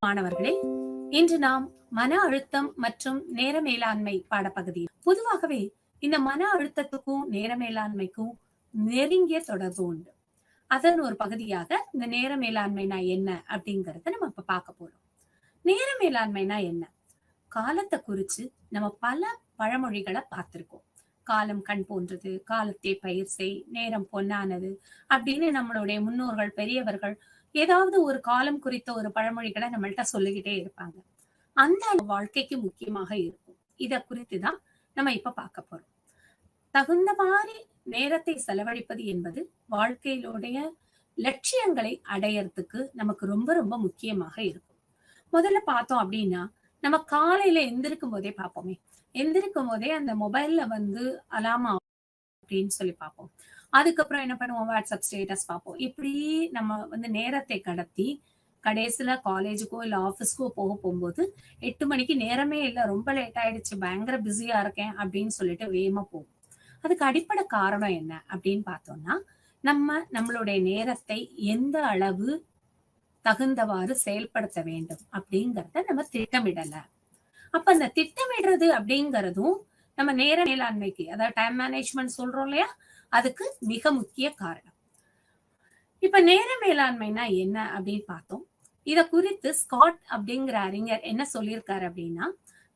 மாணவர்களே, இன்று நாம் மன அழுத்தம் மற்றும் நேர மேலாண்மை பாடப்பகுதி. பொதுவாகவே இந்த மன அழுத்தத்துக்கும் நேர மேலாண்மைக்கும் நெருங்கிய தொடர்பு உண்டு. அதன் ஒரு பகுதியாக இந்த நேர மேலாண்மைனா என்ன அப்படிங்கறத நம்ம இப்ப பார்க்க போறோம். நேர மேலாண்மைனா என்ன? காலத்தை குறிச்சு நம்ம பல பழமொழிகளை பார்த்திருக்கோம். காலம் கண் போன்றது, காலத்தை பயிர் செய், நேரம் பொன்னானது அப்படின்னு நம்மளுடைய முன்னோர்கள் பெரியவர்கள் ஏதாவது ஒரு காலம் குறித்த ஒரு பழமொழிகளை நம்மள்ட்ட சொல்லிக்கிட்டே இருப்பாங்க. அந்த வாழ்க்கைக்கு முக்கியமாக இருக்கும். இத குறித்துதான் நம்ம இப்ப பார்க்க போறோம். தகுந்த மாதிரி நேரத்தை செலவழிப்பது என்பது வாழ்க்கையிலுடைய லட்சியங்களை அடையறதுக்கு நமக்கு ரொம்ப ரொம்ப முக்கியமாக இருக்கும். முதல்ல பார்த்தோம் அப்படின்னா, நம்ம காலையில எந்திரிக்கும் போதே பார்ப்போமே, எந்திரிக்கும் போதே அந்த மொபைல்ல வந்து அலாமா அப்படின்னு சொல்லி பார்ப்போம். அதுக்கப்புறம் என்ன பண்ணுவோம், வாட்ஸ்அப் ஸ்டேட்டஸ் பார்ப்போம். இப்படி நம்ம வந்து நேரத்தை கடத்தி கடைசியில காலேஜுக்கோ இல்ல ஆபீஸ்க்கோ போகும்போது 8 மணிக்கு நேரமே இல்ல, ரொம்ப லேட் ஆயிடுச்சு, பயங்கர பிஸியா இருக்கேன் அப்படின்னு சொல்லிட்டு வேகமா போகும். அதுக்கு அடிப்படை காரணம் என்ன அப்படின்னு பார்த்தோம்னா, நம்மளுடைய நேரத்தை எந்த அளவு தகுந்தவாறு செயல்படுத்த வேண்டும் அப்படிங்கறத நம்ம திட்டமிடல. அப்ப அந்த திட்டமிடுறது அப்படிங்கறதும் நம்ம நேர மேலாண்மைக்கு, அதாவது டைம் மேனேஜ்மெண்ட் சொல்றோம் இல்லையா, அதுக்கு மிக முக்கிய காரணம். இப்ப நேர மேலாண்மைனா என்ன அப்படின்னு பார்த்தோம். இத குறித்து ஸ்காட் அப்படிங்கிற அறிஞர் என்ன சொல்லியிருக்காரு அப்படின்னா,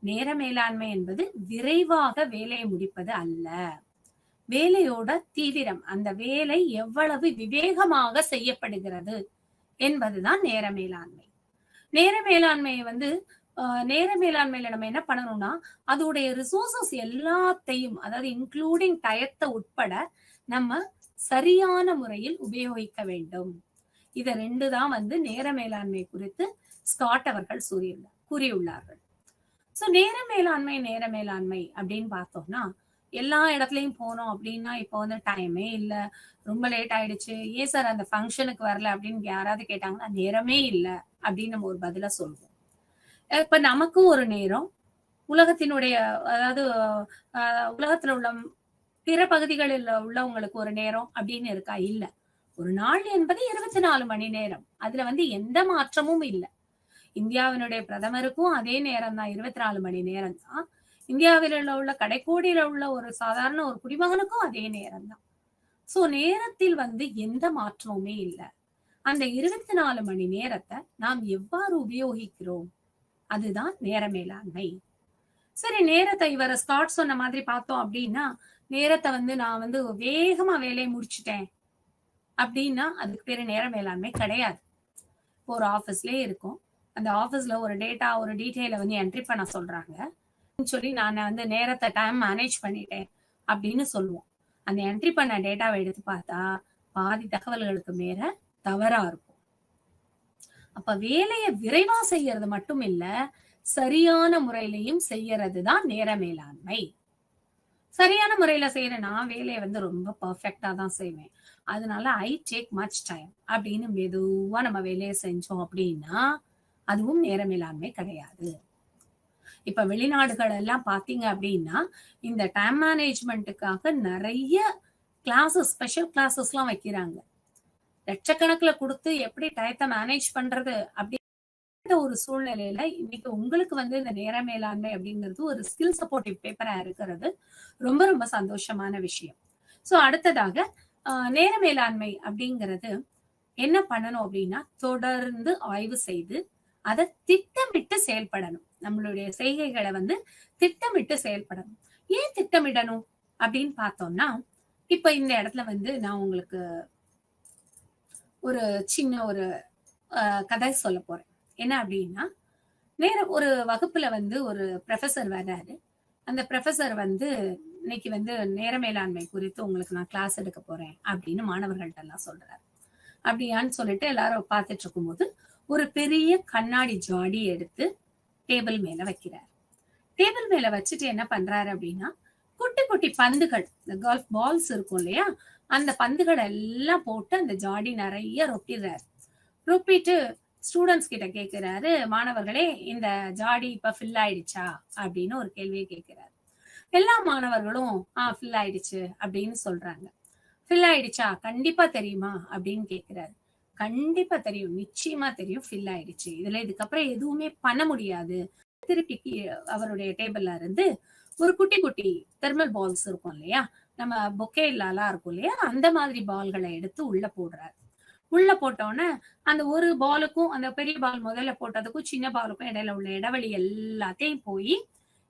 நேர மேலாண்மை என்பது விரைவாக வேலையை முடிப்பது அல்ல, வேலையோட தீவிரம், அந்த வேலை எவ்வளவு விவேகமாக செய்யப்படுகிறது என்பதுதான் நேர மேலாண்மை. நேர மேலாண்மையை வந்து நேர மேலாண்மையில நம்ம என்ன பண்ணணும்னா, அதோடைய ரிசோர்சஸ் எல்லாத்தையும், அதாவது இன்க்ளூடிங் டயத்தை உட்பட நம்ம சரியான முறையில் உபயோகிக்க வேண்டும். இத ரெண்டு தான் வந்து நேர மேலாண்மை குறித்து ஸ்காட் அவர்கள் கூறியுள்ளார்கள். சோ நேர மேலாண்மை அப்படின்னு பார்த்தோம்னா, எல்லா இடத்துலயும் போனோம் அப்படின்னா, இப்போ வந்து டைமே இல்ல, ரொம்ப லேட் ஆயிடுச்சு, ஏன் சார் அந்த ஃபங்க்ஷனுக்கு வரல அப்படின்னு யாராவது கேட்டாங்கன்னா, நேரமே இல்ல அப்படின்னு நம்ம ஒரு பதில சொல்லுவோம். இப்ப நமக்கும் ஒரு நேரம், உலகத்தினுடைய, அதாவது உலகத்துல உள்ள பிற பகுதிகளில் உள்ளவங்களுக்கு ஒரு நேரம் அப்படின்னு இருக்கா? இல்ல. ஒரு நாள் என்பது 24 மணி நேரம். அதுல வந்து எந்த மாற்றமும் இல்ல. இந்தியாவினுடைய பிரதமருக்கும் அதே நேரம் தான், 24 மணி நேரம் தான். இந்தியாவில் உள்ள கடைக்கோடியில உள்ள ஒரு சாதாரண ஒரு குடிமகனுக்கும் அதே நேரம் தான். சோ நேரத்தில் வந்து எந்த மாற்றமுமே இல்ல. அந்த 24 மணி நேரத்தை நாம் எவ்வாறு உபயோகிக்கிறோம், அதுதான் நேர மேலாண்மை. சரி, நேரத்தை இவர ஸ்காட் சொன்ன மாதிரி பார்த்தோம் அப்படின்னா, நேரத்தை வந்து நான் வந்து வேகமா வேலையை முடிச்சுட்டேன் அப்படின்னா அதுக்கு பேரு நேர மேலாண்மை கிடையாது. இப்போ ஒரு ஆபீஸ்லயே இருக்கும், அந்த ஆபீஸ்ல ஒரு டேட்டா, ஒரு டீட்டெயில வந்து என்ட்ரி பண்ண சொல்றாங்க சொல்லி நான் வந்து நேரத்தை டைம் மேனேஜ் பண்ணிட்டேன் அப்படின்னு சொல்லுவோம். அந்த என்ட்ரி பண்ண டேட்டாவை எடுத்து பார்த்தா பாதி தகவல்களுக்கு மேல தவறா இருக்கும். அப்ப வேலையை விரைவா செய்யறது மட்டும் இல்ல, சரியான முறையிலையும் செய்யறது தான் நேர மேலாண்மை. சரியான முறையில செய்யறேன், நான் வேலையை வந்து ரொம்ப பர்ஃபெக்டா தான் செய்வேன், அதனால ஐ டேக் மச் டைம் அப்படின்னு மெதுவா நம்ம வேலையை செஞ்சோம் அப்படின்னா அதுவும் நேர மேலாண்மை கிடையாது. இப்ப வெளிநாடுகள் எல்லாம் பாத்தீங்க அப்படின்னா, இந்த டைம் மேனேஜ்மெண்ட்டுக்காக நிறைய கிளாஸஸ், ஸ்பெஷல் கிளாஸஸ் எல்லாம் வைக்கிறாங்க. லட்சக்கணக்குல கொடுத்து எப்படி டயத்தை மேனேஜ் பண்றது அப்படி ஒரு சூழ்நிலையில இன்னைக்கு உங்களுக்கு வந்து இந்த நேர மேலாண்மை அப்படிங்கிறது ஒரு ஸ்கில் சப்போர்ட்டிவ் பேப்பரா இருக்கிறது ரொம்ப ரொம்ப சந்தோஷமான விஷயம். சோ அடுத்ததாக நேர மேலாண்மை அப்படிங்கிறது என்ன பண்ணணும் அப்படின்னா, தொடர்ந்து ஆய்வு செய்து அதை திட்டமிட்டு செயல்படணும். நம்மளுடைய செய்கைகளை வந்து திட்டமிட்டு செயல்படணும். ஏன் திட்டமிடணும் அப்படின்னு பார்த்தோம்னா, இப்ப இந்த இடத்துல வந்து நான் உங்களுக்கு ஒரு சின்ன ஒரு கதை சொல்ல போறேன். என்ன அப்படின்னா, ஒரு வகுப்புல வந்து ஒரு ப்ரொஃபசர் வர்றாரு. அந்த ப்ரொஃபசர் வந்து இன்னைக்கு வந்து நேர மேலாண்மை குறித்து உங்களுக்கு நான் கிளாஸ் எடுக்க போறேன் அப்படின்னு மாணவர்கள்ட்ட எல்லாம் சொல்றாரு. அப்படியான்னு சொல்லிட்டு எல்லாரும் பார்த்துட்டு இருக்கும்போது ஒரு பெரிய கண்ணாடி ஜாடி எடுத்து டேபிள் மேல வைக்கிறார். டேபிள் மேல வச்சுட்டு என்ன பண்றாரு அப்படின்னா, குட்டி குட்டி பந்துகள், இந்த கால்ஃப் பால்ஸ் இருக்கும் இல்லையா, அந்த பந்துகள் எல்லாம் போட்டு அந்த ஜாடி நிறைய ரொப்பிடுறாரு. ரொப்பிட்டு ஸ்டூடெண்ட்ஸ் கிட்ட கேட்கிறாரு, மாணவர்களே இந்த ஜாடி இப்ப ஃபில் ஆயிடுச்சா அப்படின்னு ஒரு கேள்வியை கேட்கிறாரு. எல்லா மாணவர்களும் ஃபில் ஆயிடுச்சு அப்படின்னு சொல்றாங்க. ஃபில் ஆயிடுச்சா, கண்டிப்பா தெரியுமா அப்படின்னு கேட்கிறாரு. கண்டிப்பா தெரியும். நிச்சயமா தெரியும். ஃபில் ஆயிடுச்சு. இதுக்கப்புறம் எதுவுமே பண்ண முடியாது. திருப்பி அவருடைய டேபிள்ல இருந்து ஒரு குட்டி, குட்டி தெர்மல் பால்ஸ் இருக்கும் இல்லையா? நம்ம பொக்கேலலாம் இருக்கும் இல்லையா? அந்த மாதிரி பால்கள எடுத்து உள்ள போடுறாரு. உள்ள போட்டோனே, அந்த ஒரு பாலுக்கும் அந்த பெரிய பால் முதல்ல போட்டதுக்கும், சின்ன பாலுக்கும் இடையில உள்ள இடைவெளி எல்லாத்தையும் போயி,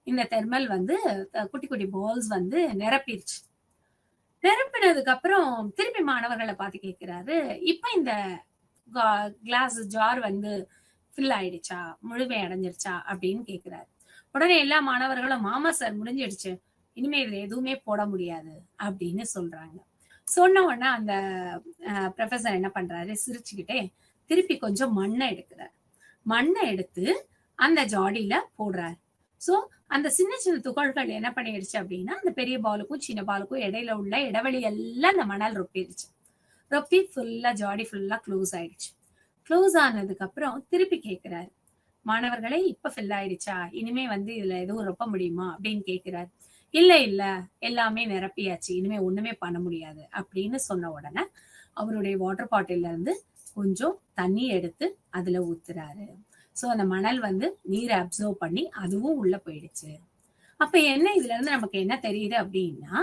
இந்த தெர்மல் வந்து குட்டி, குட்டி பால்ஸ் வந்து நிரப்பிருச்சு. நிரப்பினதுக்கு அப்புறம் திருப்பி மாணவர்கள பார்த்து கேட்கிறாரு, "இப்ப இந்த கிளாஸ் ஜார் வந்து ஃபில் ஆயிடுச்சா? முழுமை அடைஞ்சிருச்சா?" அப்படின்னு கேட்கிறாரு. உடனே எல்லா மாணவர்களும், "ஆமா சார் முடிஞ்சிடுச்சு. இனிமே இதுல எதுவுமே போட முடியாது." அப்படின்னு சொல்றாங்க. சொன்ன உடனே அந்த ப்ரொஃபசர் என்ன பண்றாரு, சிரிச்சுக்கிட்டே திருப்பி கொஞ்சம் மண்ண எடுக்கிறார். மண்ண எடுத்து அந்த ஜாடியில போடுறாரு. சோ அந்த சின்ன சின்ன துகள்கள் என்ன பண்ணிடுச்சு அப்படின்னா, அந்த பெரிய பாலுக்கும் சின்ன பாலுக்கும் இடையில உள்ள இடைவெளி எல்லாம் அந்த மணல் ரொப்பிடுச்சு. ரொப்பி ஃபுல்லா ஜாடி ஃபுல்லா க்ளோஸ் ஆயிடுச்சு. க்ளோஸ் ஆனதுக்கு அப்புறம் திருப்பி கேட்கிறாரு, மாணவர்களே இப்ப ஃபில் ஆயிடுச்சா? இனிமே வந்து இதுல எதுவும் ரொப்ப முடியுமா? அப்படின்னு கேட்கிறாரு. இல்ல இல்ல எல்லாமே நிரப்பியாச்சு. இனிமே ஒண்ணுமே பண்ண முடியாது அப்படின்னு சொன்ன உடனே அவருடைய வாட்டர் பாட்டில்ல இருந்து கொஞ்சம் தண்ணி எடுத்து அதுல ஊத்துறாரு. சோ அந்த மணல் வந்து நீரை அப்சர்வ் பண்ணி அதுவும் உள்ள போயிடுச்சு. அப்ப என்ன இதுல இருந்து நமக்கு என்ன தெரியுது அப்படின்னா,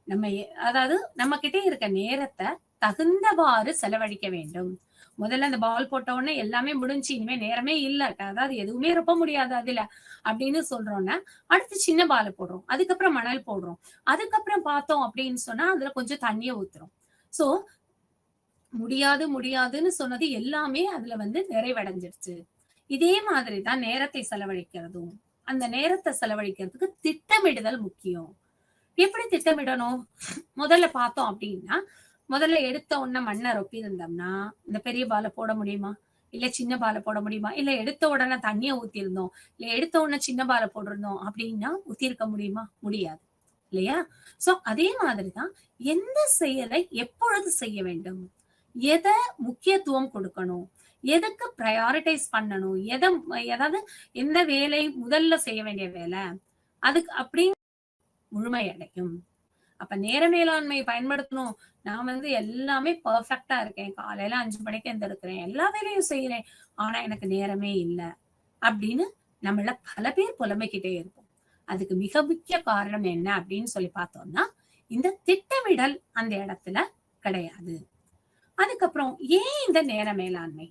நம்ம அதாவது நம்ம கிட்டே இருக்க நேரத்தை தகுந்தவாறு செலவழிக்க வேண்டும். முதல்ல அந்த பால் போட்ட உடனே எல்லாமே முடிஞ்சு இனிமே நேரமே இல்ல, அதாவது எதுவுமே ரொப்ப முடியாது அதுல அப்படின்னு சொல்றோம்னா, அடுத்து சின்ன பால் போடுறோம், அதுக்கப்புறம் மணல் போடுறோம், அதுக்கப்புறம் பார்த்தோம் அப்படின்னு சொன்னா அதுல கொஞ்சம் தண்ணிய ஊத்துறோம். சோ முடியாது முடியாதுன்னு சொன்னது எல்லாமே அதுல வந்து நிறைவடைஞ்சிருச்சு. இதே மாதிரிதான் நேரத்தை செலவழிக்கிறதும். அந்த நேரத்தை செலவழிக்கிறதுக்கு திட்டமிடுதல் முக்கியம். எப்படி திட்டமிடணும்? முதல்ல பார்த்தோம் அப்படின்னா, முதல்ல எடுத்த உடனே மண்ணை ரொப்பி இருந்தோம்னா, இந்த பெரிய பால போட முடியுமா? இல்ல சின்ன பால போட முடியுமா? இல்ல எடுத்த உடனே தண்ணிய ஊத்தி இருந்தோம், இல்ல எடுத்த உடனே சின்ன பால போட்டிருந்தோம் அப்படின்னா ஊத்தி இருக்க முடியுமா? முடியாது. இல்லையா? சோ அதே மாதிரிதான் எந்த செயலை எப்பொழுது செய்ய வேண்டும்? எத முக்கியத்துவம் கொடுக்கணும்? எதுக்கு பிரையாரிட்டைஸ் பண்ணணும்? ஏதாவது எந்த வேலை முதல்ல செய்ய வேண்டிய வேலை? அதுக்கு அப்படி முழுமை அடையும். அப்ப நேர மேலாண்மை பயன்படுத்தணும். நான் வந்து எல்லாமே பெர்ஃபெக்ட்டா இருக்கேன். காலையில 5 மணிக்கு எந்திரிக்கிறேன். எல்லா வேலையும் செய்றேன். ஆனா எனக்கு நேரமே இல்ல. அப்படின்னு நம்மள பல பேர் புலம்பிக்கிட்டே இருப்போம். அதுக்கு மிக முக்கிய காரணம் என்ன அப்படின்னு சொல்லி பார்த்தோம்னா, இந்த திட்டமிடல் அந்த இடத்துல கிடையாது. அதுக்கப்புறம் ஏன் இந்த நேர மேலாண்மை?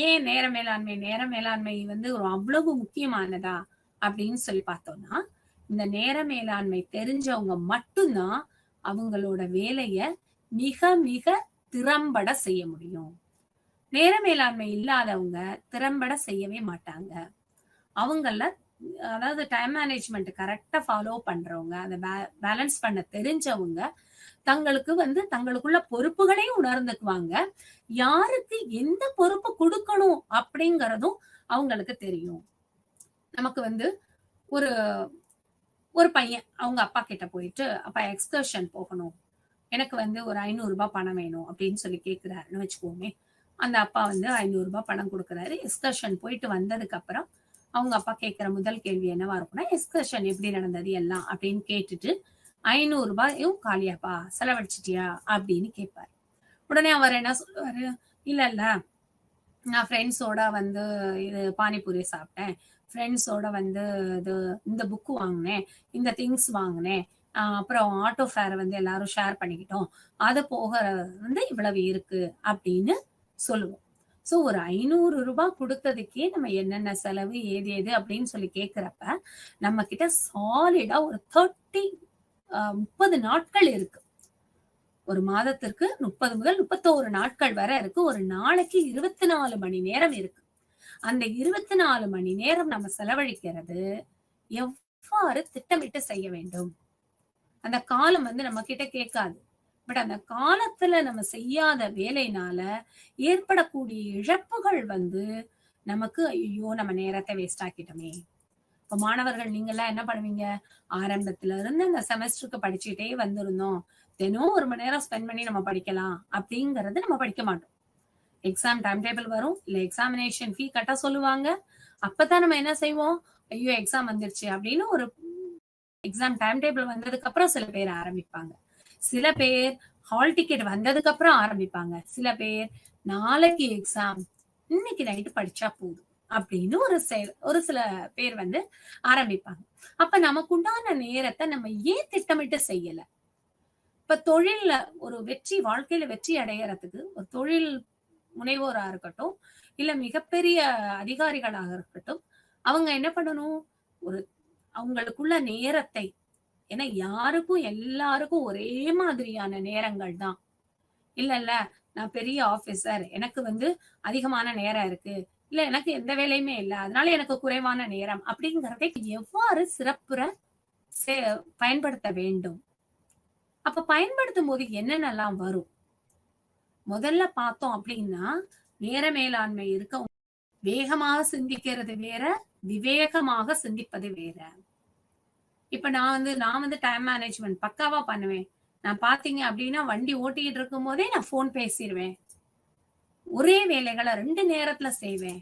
ஏன் நேர மேலாண்மை? நேர மேலாண்மை வந்து ஒரு அவ்வளவு முக்கியமானதா? அப்படின்னு சொல்லி பார்த்தோம்னா, இந்த நேர மேலாண்மை தெரிஞ்சவங்க மட்டும்தான் அவங்களோட வேலைய மிக மிக திறம்பட செய்ய முடியும். நேர மேலாண்மை இல்லாதவங்க திறம்பட செய்யவே மாட்டாங்க. அவங்கள அதாவது டைம் மேனேஜ்மெண்ட் கரெக்டா ஃபாலோ பண்றவங்க, அத பேலன்ஸ் பண்ண தெரிஞ்சவங்க, தங்களுக்கு வந்து தங்களுக்குள்ள பொறுப்புகளையும் உணர்ந்துக்குவாங்க. யாருக்கு எந்த பொறுப்பு குடுக்கணும் அப்படிங்கறதும் அவங்களுக்கு தெரியும். நமக்கு வந்து ஒரு ஒரு பையன் அவங்க அப்பா கிட்ட போயிட்டு, "அப்பா எக்ஸ்கர்ஷன் போகணும். எனக்கு வந்து ஒரு ரூ. 500 பணம் வேணும்." அப்படின்னு சொல்லி கேட்கிறாருன்னு வச்சுக்குவோமே. அந்த அப்பா வந்து ரூ. 500 பணம் குடுக்குறாரு. எக்ஸ்கர்ஷன் போயிட்டு வந்ததுக்கு அப்புறம், அவங்க அப்பா கேட்கிற முதல் கேள்வி என்னவா இருக்கும்னா, "எக்ஸ்கர்ஷன் எப்படி நடந்தது எல்லாம்?" அப்படின்னு கேட்டுட்டு, "ரூ. 500 காலியாப்பா? செலவழிச்சிட்டியா?" அப்படின்னு கேட்பாரு. உடனே அவர் என்ன சொல்லுவாரு, "இல்ல, இல்ல. நான் ஃப்ரெண்ட்ஸோட வந்து இது பானிபூரி சாப்பிட்டேன். ஃப்ரெண்ட்ஸோட வந்து இது இந்த புக் வாங்குனேன். இந்த திங்ஸ் வாங்குனேன். அப்புறம் ஆட்டோ ஃபேர் வந்து எல்லாரும் ஷேர் பண்ணிக்கிட்டோம். அது போக வந்து இவ்வளவு இருக்கு." அப்படின்னு சொல்லுவோம். சோ ஒரு ரூ. 500 குடுத்ததுக்கே நம்ம என்னென்ன செலவு, ஏது ஏது அப்படின்னு சொல்லி கேட்கிறப்ப, நம்ம கிட்ட சாலிடா ஒரு 30 நாட்கள் இருக்கு. ஒரு மாதத்திற்கு 30 முதல் 31 நாட்கள் வரை இருக்கு. ஒரு நாளைக்கு 24 மணி நேரம் இருக்கு. அந்த 24 மணி நேரம் நம்ம செலவழிக்கிறது எவ்வாறு திட்டமிட்டு செய்ய வேண்டும்? அந்த காலம் வந்து நம்ம கிட்ட கேட்காது. பட் அந்த காலத்துல நம்ம செய்யாத வேலையினால ஏற்படக்கூடிய இழப்புகள் வந்து நமக்கு, ஐயோ நம்ம நேரத்தை வேஸ்ட் ஆக்கிட்டோமே. இப்ப மாணவர்கள் நீங்கெல்லாம் என்ன பண்ணுவீங்க? ஆரம்பத்துல இருந்து அந்த செமஸ்டருக்கு படிச்சுட்டே வந்திருந்தோம். தினம் 1 மணி நேரம் ஸ்பெண்ட் பண்ணி நம்ம படிக்கலாம் அப்படிங்கறது நம்ம படிக்க மாட்டோம். எக்ஸாம் டைம் டேபிள் வரும், இல்ல எக்ஸாமினேஷன் ஃபீ கட்ட சொல்லுவாங்க. அப்பதான் நம்ம என்ன செய்வோம்? ஐயோ எக்ஸாம் வந்துருச்சு அப்படின்னு ஒரு எக்ஸாம் டைம் டேபிள் வந்ததுக்கு அப்புறம் சில பேர் ஆரம்பிப்பாங்க. சில பேர் ஹால் டிக்கெட் வந்ததுக்கு அப்புறம் ஆரம்பிப்பாங்க. சில பேர் நாளைக்கு எக்ஸாம், இன்னைக்கு நைட்டு படிச்சா போதும் அப்படின்னு ஒரு சில பேர் வந்து ஆரம்பிப்பாங்க. அப்ப நமக்கு உண்டான நேரத்தை நம்ம ஏன் திட்டமிட்டு செய்யல? இப்ப தொழில்ல ஒரு வாழ்க்கையில வெற்றி அடையறதுக்கு ஒரு தொழில் முனைவோரா இருக்கட்டும், இல்ல மிகப்பெரிய அதிகாரிகளாக இருக்கட்டும், அவங்க என்ன பண்ணணும்? ஒரு அவங்களுக்குள்ள நேரத்தை, ஏன்னா எல்லாருக்கும் ஒரே மாதிரியான நேரங்கள் தான். இல்ல நான் பெரிய ஆபீசர், எனக்கு வந்து அதிகமான நேரம் இருக்கு. இல்ல எனக்கு எந்த வேலையுமே இல்ல. அதனால எனக்கு குறைவான நேரம் அப்படிங்கிறதை எவ்வாறு சிறப்புற பயன்படுத்த வேண்டும்? அப்ப பயன்படுத்தும் போது என்னென்னலாம் வரும்? முதல்ல பார்த்தோம் அப்படின்னா, நேர மேலாண்மை இருக்க வேகமாக சிந்திக்கிறது வேற, விவேகமாக சிந்திப்பது வேற. இப்ப நான் வந்து டைம் மேனேஜ்மெண்ட் பக்காவா பண்ணுவேன். நான் பாத்தீங்க அப்படின்னா வண்டி ஓட்டிட்டு இருக்கும் போதே நான் போன் பேசிடுவேன். ஒரே வேலைகளை 2 நேரத்துல செய்வேன்.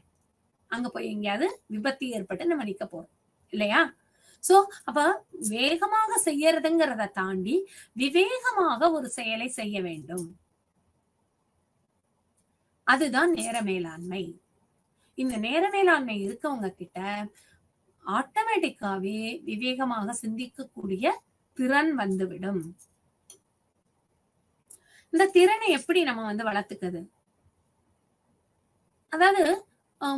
அங்க போய் எங்கேயாவது விபத்து ஏற்பட்டு நம்ம நிக்க போறோம் இல்லையா? சோ அப்ப வேகமாக செய்யறதுங்கிறத தாண்டி விவேகமாக ஒரு செயலை செய்ய வேண்டும். அதுதான் நேர மேலாண்மை. இந்த நேர மேலாண்மை இருக்கவங்க கிட்ட ஆட்டோமேட்டிக்காவே விவேகமாக சிந்திக்கக்கூடிய திறன் வந்துவிடும். இந்த திறனை எப்படி நம்ம வந்து வளர்த்துக்கிறது? அதாவது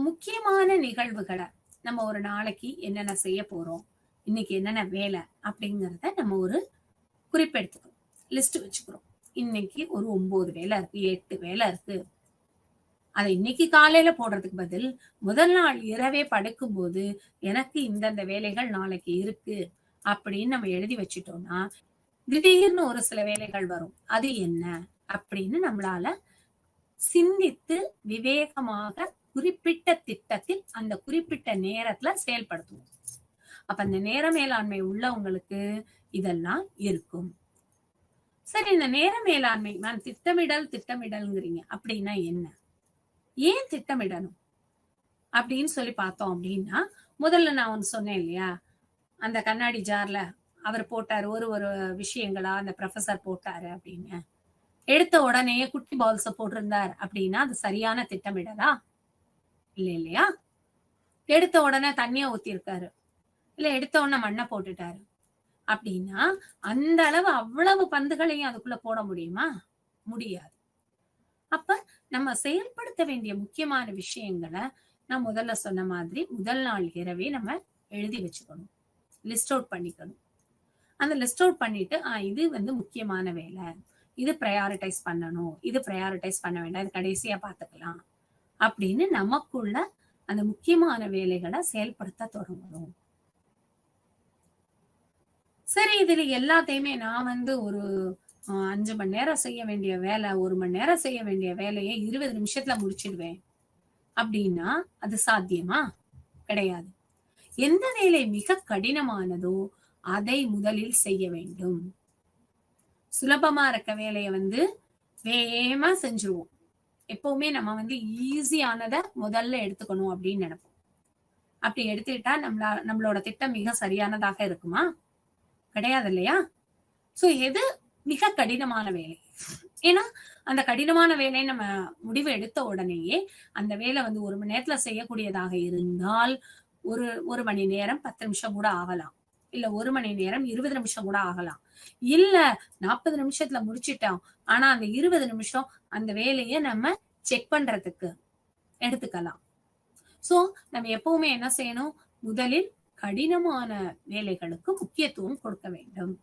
முக்கியமான நிகழ்வுகளை நம்ம ஒரு நாளைக்கு என்னென்ன செய்ய போறோம், இன்னைக்கு என்னென்ன வேலை அப்படிங்கறத நம்ம ஒரு குறிப்பெடுத்துக்கிறோம், லிஸ்ட் வச்சுக்கிறோம். இன்னைக்கு ஒரு 9 வேலை இருக்கு, 8 வேலை இருக்கு. அதை இன்னைக்கு காலையில போடுறதுக்கு பதில் முதல் நாள் இரவே படுக்கும் போது எனக்கு இந்தந்த வேலைகள் நாளைக்கு இருக்கு அப்படின்னு நம்ம எழுதி வச்சுட்டோம்னா, திடீர்னு ஒரு சில வேலைகள் வரும். அது என்ன அப்படின்னு நம்மளால சிந்தித்து விவேகமாக குறிப்பிட்ட திட்டத்தில் அந்த குறிப்பிட்ட நேரத்துல செயல்படுத்துவோம். அப்ப அந்த நேர மேலாண்மை உள்ளவங்களுக்கு இதெல்லாம் இருக்கும். சரி, இந்த நேர மேலாண்மை நான் திட்டமிடல்ங்கிறீங்க அப்படின்னா என்ன? ஏன் திட்டமிடணும் அப்படின்னு சொல்லி பார்த்தோம் அப்படின்னா, முதல்ல நான் ஒன்னு சொன்னேன் இல்லையா, அந்த கண்ணாடி ஜார்ல அவர் போட்டாரு ஒரு விஷயங்களா அந்த ப்ரொஃபசர் போட்டாரு அப்படின்னு. எடுத்த உடனே குட்டி பால்ஸ போட்டிருந்தார் அப்படின்னா அது சரியான திட்டமிடலா? இல்லையா? எடுத்த உடனே தண்ணிய ஊத்திருக்காரு, இல்ல எடுத்த உடனே மண்ணை போட்டுட்டாரு அப்படின்னா அந்த அளவு அவ்வளவு பந்துகளையும் அதுக்குள்ள போட முடியுமா? முடியாது. அப்ப நம்ம செயல்படுத்த வேண்டிய முக்கியமான விஷயங்களை நான் முதல்ல சொன்ன மாதிரி முதல் நாள் இரவே நம்ம எழுதி வச்சுக்கணும், லிஸ்ட் அவுட் பண்ணிக்கணும். அந்த லிஸ்ட் அவுட் பண்ணிட்டு இது வந்து முக்கியமான வேலை, இது ப்ரையாரிட்டைஸ் பண்ணணும், இது ப்ரையாரிட்டைஸ் பண்ண வேண்டாம், இது கடைசியா பாத்துக்கலாம் அப்படின்னு நமக்குள்ள அந்த முக்கியமான வேலைகளை செயல்படுத்த தொடங்கணும். சரி, இதுல எல்லாத்தையுமே நான் வந்து ஒரு 5 மணி நேரம் செய்ய வேண்டிய வேலை, 1 மணி நேரம் செய்ய வேண்டிய வேலையை 20 நிமிஷத்துல முடிச்சிடுவேன் அப்படின்னா அது சாத்தியமா? கிடையாது. எந்த வேலை மிக கடினமானதோ அதை முதலில் செய்ய வேண்டும். சுலபமா இருக்க வேலையை வந்து வேகமா செஞ்சுருவோம். எப்பவுமே நம்ம வந்து ஈஸியானதை முதல்ல எடுத்துக்கணும் அப்படின்னு நினைப்போம். அப்படி எடுத்துக்கிட்டா நம்மளோட திட்டம் மிக சரியானதாக இருக்குமா? கிடையாது இல்லையா? சோ எது மிக கடினமான வேலை? ஏன்னா அந்த கடினமான வேலையை நம்ம முடிவு எடுத்த உடனேயே அந்த வேலை வந்து 1 மணி நேரத்துல செய்யக்கூடியதாக இருந்தால் ஒரு மணி நேரம் 10 நிமிஷம் கூட ஆகலாம், இல்ல 1 மணி நேரம் 20 நிமிஷம் கூட ஆகலாம், இல்ல 40 நிமிஷத்துல முடிச்சிட்டோம் ஆனா அந்த 20 நிமிஷம் அந்த வேலையை நம்ம செக் பண்றதுக்கு எடுத்துக்கலாம். சோ நம்ம எப்பவுமே என்ன செய்யணும்? முதலில் கடினமான வேலைகளுக்கு முக்கியத்துவம் கொடுக்க வேண்டும்.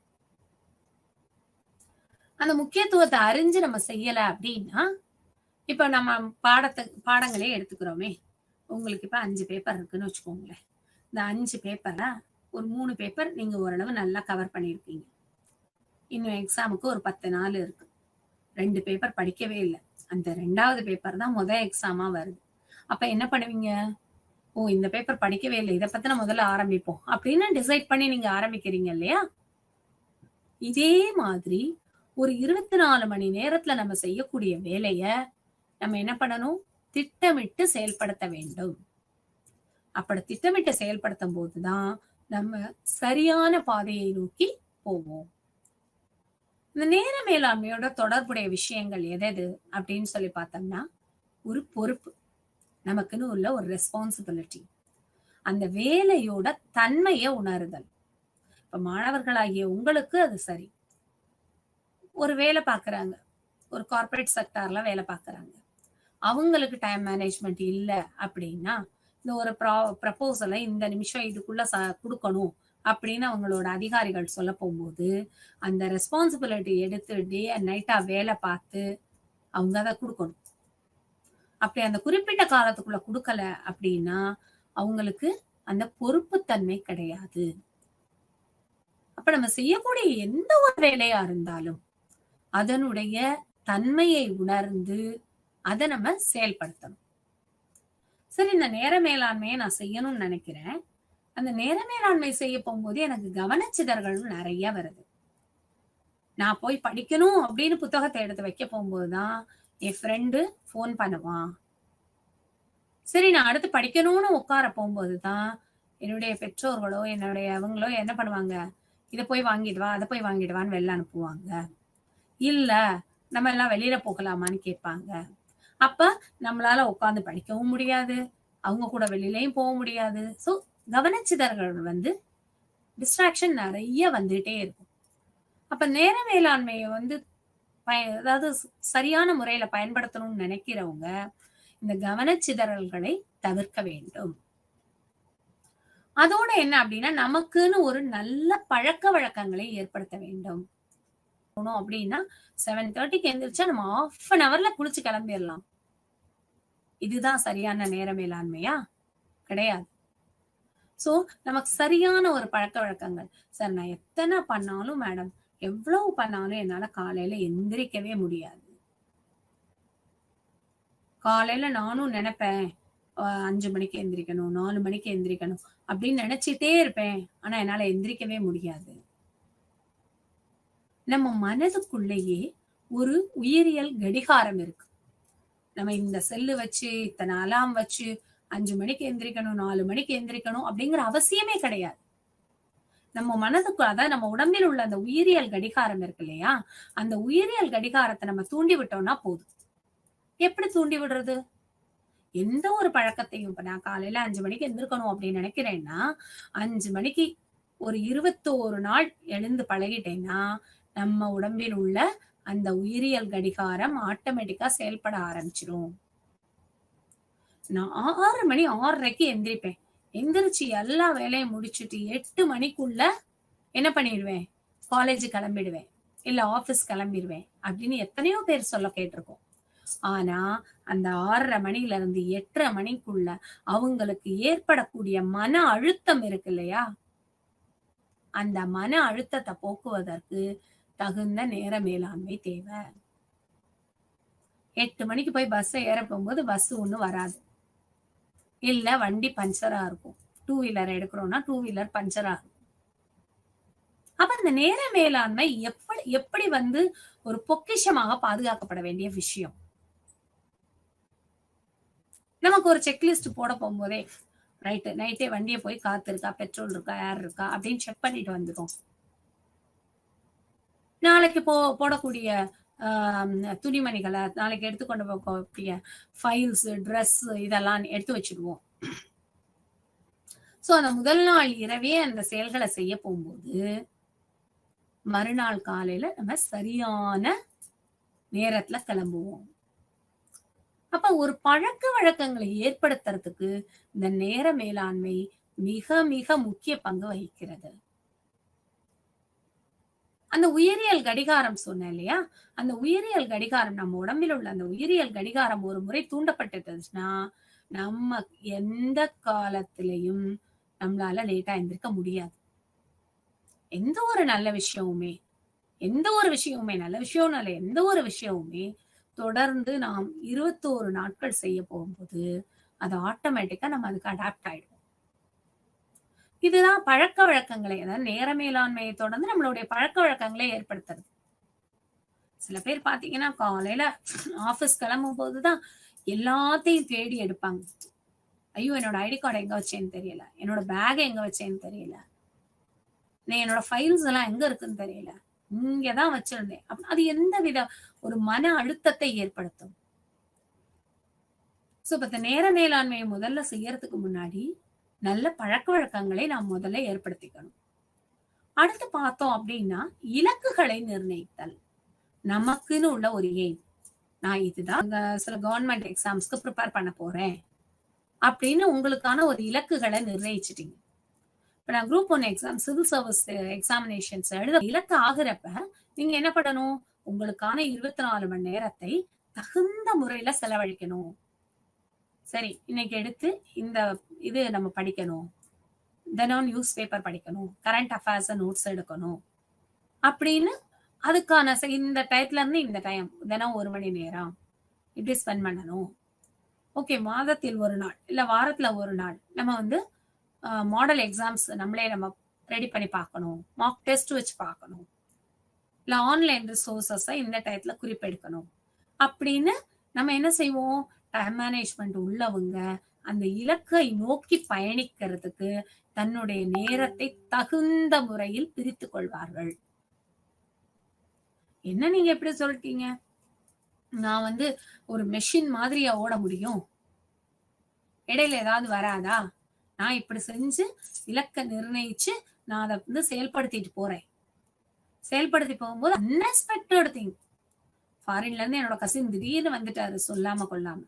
அந்த முக்கியத்துவத்தை அறிஞ்சு நம்ம செய்யல அப்படின்னா, இப்ப நம்ம பாடங்களே எடுத்துக்கிறோமே, உங்களுக்கு இப்ப 5 பேப்பர் இருக்குன்னு வச்சுக்கோங்களேன். இந்த 5 பேப்பர்ல ஒரு 3 பேப்பர் நீங்க ஓரளவு நல்லா கவர் பண்ணிருக்கீங்க. இன்னும் எக்ஸாமுக்கு ஒரு 10 நாள் இருக்கு. 2 பேப்பர் படிக்கவே இல்லை. அந்த 2வது பேப்பர் தான் முதல் எக்ஸாமா வருது. அப்ப என்ன பண்ணுவீங்க? இந்த பேப்பர் படிக்கவே இல்லை, இதை பத்தின முதல்ல ஆரம்பிப்போம் அப்படின்னு டிசைட் பண்ணி நீங்க ஆரம்பிக்கிறீங்க இல்லையா? இதே மாதிரி ஒரு 24 மணி நேரத்துல நம்ம செய்யக்கூடிய வேலைய நம்ம என்ன பண்ணணும்? திட்டமிட்டு செயல்படுத்த வேண்டும். அப்படி திட்டமிட்டு செயல்படுத்தும் போதுதான் நம்ம சரியான பாதையை நோக்கி போவோம். இந்த நேர மேலாண்மையோட தொடர்புடைய விஷயங்கள் எது அப்படின்னு சொல்லி பார்த்தோம்னா, ஒரு பொறுப்பு, நமக்குன்னு உள்ள ஒரு ரெஸ்பான்சிபிலிட்டி, அந்த வேலையோட தன்மைய உணருதல். இப்ப மாணவர்களாகிய உங்களுக்கு அது சரி. ஒரு வேலை பார்க்குறாங்க. ஒரு கார்ப்பரேட் செக்டார்ல வேலை பார்க்குறாங்க. அவங்களுக்கு டைம் மேனேஜ்மெண்ட் இல்ல அப்படின்னா, இந்த ஒரு ப்ரப்போசலை இந்த நிமிஷம் இதுக்குள்ள குடுக்கணும் அப்படின்னு அவங்களோட அதிகாரிகள் சொல்ல போகும்போது, அந்த ரெஸ்பான்சிபிலிட்டி எடுத்து டே அண்ட் நைட்டா வேலை பார்த்து அவங்க அத குடுக்கணும். அப்படி அந்த குறிப்பிட்ட காலத்துக்குள்ள குடுக்கல அப்படின்னா, அவங்களுக்கு அந்த பொறுப்புத்தன்மை கிடையாது. அப்ப நம்ம செய்யக்கூடிய எந்த ஒரு வேலையா இருந்தாலும், அதனுடைய தன்மையை உணர்ந்து அத நம்ம செயல்படுத்தணும். சரி, இந்த நேர மேலாண்மையை நான் செய்யணும்னு நினைக்கிறேன். அந்த நேர மேலாண்மை செய்ய போகும்போது எனக்கு கவனச்சிதறல்கள் நிறைய வருது. நான் போய் படிக்கணும் அப்படின்னு புத்தகத்தை எடுத்து வைக்க போகும்போதுதான் என் ஃப்ரெண்டு ஃபோன் பண்ணுவான். சரி, நான் அடுத்து படிக்கணும்னு உட்கார போகும்போதுதான் என்னுடைய பெற்றோர்களோ என்னுடைய அவங்களோ என்ன பண்ணுவாங்க, இதை போய் வாங்கிட்டு வா, அதை போய் வாங்கிட்டு வெளில அனுப்புவாங்க. இல்ல நம்ம எல்லாம் வெளியில போகலாமான்னு கேட்பாங்க. அப்ப நம்மளால உட்கார்ந்து படிக்கவும் முடியாது, அவங்க கூட வெளியிலயும் போக முடியாது. சோ கவனச்சிதறல்கள் டிஸ்ட்ராக்ஷன் நிறைய வந்துட்டே இருக்கும். அப்ப நேர மேலாண்மையை அதாவது சரியான முறையில பயன்படுத்தணும்னு நினைக்கிறவங்க இந்த கவனச்சிதறல்களை தவிர்க்க வேண்டும். அதோட என்ன அப்படின்னா, நமக்குன்னு ஒரு நல்ல பழக்க வழக்கங்களை ஏற்படுத்த வேண்டும். அப்படின்னா 7:30க்கு எந்திரிச்சா நம்ம 1/2 hourல குளிச்சு கிளம்பிடலாம். இதுதான் சரியான நேர மேலாண்மையா? கிடையாது. சோ நமக்கு சரியான ஒரு பழக்க வழக்கங்கள். சார், நான் எத்தனை பண்ணாலும் மேடம், எவ்வளவு பண்ணாலும் என்னால காலையில எந்திரிக்கவே முடியாது. காலையில நானும் நினைப்பேன் 5 மணிக்கு எந்திரிக்கணும், 4 மணிக்கு எந்திரிக்கணும் அப்படின்னு நினைச்சிட்டே இருப்பேன். ஆனா என்னால எந்திரிக்கவே முடியாது. நம்ம மனதுக்குள்ளேயே ஒரு உயிரியல் கடிகாரம் இருக்கு. நம்ம இந்த செல்லு வச்சு, இத்தனை அலாம் வச்சு 5 மணிக்கு எந்திரிக்கணும், 4 மணிக்கு எந்திரிக்கணும் அப்படிங்கிற அவசியமே கிடையாது. நம்ம மனதுக்கு, அதாவது நம்ம உடம்பில் உள்ள அந்த உயிரியல் கடிகாரம் இருக்கு இல்லையா, அந்த உயிரியல் கடிகாரத்தை நம்ம தூண்டி விட்டோம்னா போதும். எப்படி தூண்டி விடுறது? எந்த ஒரு பழக்கத்தையும், இப்ப நான் காலையில 5 மணிக்கு எந்திரிக்கணும் அப்படின்னு நினைக்கிறேன்னா, 5 மணிக்கு ஒரு 21 நாள் எழுந்து பழகிட்டேன்னா, நம்ம உடம்பில் உள்ள அந்த உயிரியல் கடிகாரம் ஆட்டோமேட்டிக்கா செயல்பட ஆரம்பிச்சிடும். நான் 6 மணி 6:30க்கு எந்திரிப்பேன். எந்திரிச்சு எல்லா வேலையும் முடிச்சுட்டு 8 மணிக்குள்ள என்ன பண்ணிடுவேன், காலேஜ் கிளம்பிடுவேன், இல்ல ஆபீஸ் கிளம்பிடுவேன் அப்படின்னு எத்தனையோ பேர் சொல்ல கேட்டிருக்கோம். ஆனா அந்த 6:30 மணில இருந்து 8:30 மணிக்குள்ள அவங்களுக்கு ஏற்படக்கூடிய மன அழுத்தம் இருக்கு இல்லையா, அந்த மன அழுத்தத்தை போக்குவதற்கு தகுந்த நேர மேலாண்மை தேவை. 8 மணிக்கு போய் பஸ் ஏற போகும்போது பஸ் ஒண்ணும் வராது, இல்ல வண்டி பஞ்சரா இருக்கும். 2 வீலர் எடுக்கிறோம்னா 2 வீலர் பஞ்சரா இருக்கும். அப்ப இந்த நேர மேலாண்மை எப்படி எப்படி ஒரு பொக்கிஷமாக பாதுகாக்கப்பட வேண்டிய விஷயம். நமக்கு ஒரு செக்லிஸ்ட் போட போகும்போதே, ரைட்டு, நைட்டே வண்டியை போய் காத்து இருக்கா, பெட்ரோல் இருக்கா, ஏர் இருக்கா அப்படின்னு செக் பண்ணிட்டு வந்துடும். நாளைக்கு போடக்கூடிய துணிமணிகளை, நாளைக்கு எடுத்துக்கொண்டு போகக்கூடிய ஃபைல்ஸ், ட்ரெஸ் இதெல்லாம் எடுத்து வச்சிடுவோம். சோ அந்த முதல் நாள் இரவே அந்த செயல்களை செய்ய போகும்போது மறுநாள் காலையில நம்ம சரியான நேரத்துல கிளம்புவோம். அப்ப ஒரு பழக்க வழக்கங்களை ஏற்படுத்துறதுக்கு இந்த நேர மேலாண்மை மிக மிக முக்கிய பங்கு வகிக்கிறது. அந்த உயிரியல் கடிகாரம் சொன்னேன் இல்லையா, அந்த உயிரியல் கடிகாரம், நம்ம உடம்பில் உள்ள அந்த உயிரியல் கடிகாரம் ஒரு முறை தூண்டப்பட்டுச்சுன்னா நம்ம எந்த காலத்திலையும் நம்மளால லேட்டா எந்திரிக்க முடியாது. எந்த ஒரு நல்ல விஷயமுமே, நல்ல விஷயம் இல்ல, எந்த ஒரு விஷயமுமே தொடர்ந்து நாம் 21 நாட்கள் செய்ய போகும்போது அது ஆட்டோமேட்டிக்கா நம்ம அதுக்கு அடாப்ட் ஆயிடும். இதுதான் பழக்க வழக்கங்களை, அதாவது நேர மேலாண்மையை தொடர்ந்து நம்மளுடைய பழக்க வழக்கங்களை ஏற்படுத்துறது. சில பேர் பாத்தீங்கன்னா காலையில ஆபீஸ் கிளம்பும் போதுதான் எல்லாத்தையும் தேடி எடுப்பாங்க. ஐயோ, என்னோட ஐடி கார்டு எங்க வச்சேன்னு தெரியல, என்னோட பேக் எங்க வச்சேன்னு தெரியல, என்னோட ஃபைல்ஸ் எல்லாம் எங்க இருக்குன்னு தெரியல, இங்கதான் வச்சிருந்தேன். அது எந்த வித ஒரு மன அழுத்தத்தை ஏற்படுத்தும். சோ இப்ப இந்த நேர மேலாண்மையை முதல்ல செய்யறதுக்கு முன்னாடி நல்ல பழக்க வழக்கங்களை நாம் முதல்ல ஏற்படுத்திக்கணும். அடுத்து பார்த்தோம் அப்படின்னா இலக்குகளை நிர்ணயித்தல். நமக்குன்னு உள்ள ஒரு எய்ம். நான் இதுதான் சில கவர்மெண்ட் எக்ஸாம்ஸ்க்கு ப்ரிப்பேர் பண்ண போறேன் அப்படின்னு உங்களுக்கான ஒரு இலக்குகளை நிர்ணயிச்சிட்டீங்க. இப்ப நான் group 1 exam civil service examinations எழுத இலக்கு ஆகுறப்ப நீங்க என்ன பண்ணணும்? உங்களுக்கான 24 மணி நேரத்தை தகுந்த முறையில செலவழிக்கணும். சரி, இன்னைக்கு எடுத்து இந்த இது நம்ம படிக்கணும், தினம் நியூஸ் பேப்பர் படிக்கணும், கரண்ட் அஃபேர்ஸ் நோட்ஸ் எடுக்கணும் அப்படின்னு அதுக்கான இந்த டயத்துல இருந்து இந்த டைம் தினம் 1 மணி நேரம் இப்படி ஸ்பெண்ட் பண்ணணும். ஓகே, மாதத்தில் ஒரு நாள் இல்ல வாரத்துல ஒரு நாள் நம்ம வந்து மாடல் எக்ஸாம்ஸ் நம்மளே நம்ம ரெடி பண்ணி பார்க்கணும், மார்க் டெஸ்ட் வச்சு பார்க்கணும், இல்ல ஆன்லைன் ரிசோர்சஸ் இந்த டயத்துல குறிப்பெடுக்கணும் அப்படின்னு நம்ம என்ன செய்வோம்? டைம் மேனேஜ்மெண்ட் உள்ளவங்க அந்த இலக்கை நோக்கி பயணிக்கிறதுக்கு தன்னுடைய நேரத்தை தகுந்த முறையில் பிரித்து கொள்வார்கள். என்ன நீங்க எப்படி சொல்லிட்டீங்க? நான் வந்து ஒரு மெஷின் மாதிரியா ஓட முடியும்? இடையில ஏதாவது வராதா? நான் இப்படி செஞ்சு இலக்க நிர்ணயிச்சு நான் அதை வந்து செயல்படுத்திட்டு போறேன். செயல்படுத்தி போகும்போது அன்எக்ஸ்பெக்டட் திங், ஃபாரின்ல இருந்து என்னோட கசின் திடீர்னு வந்துட்டாரு சொல்லாம கொள்ளாம,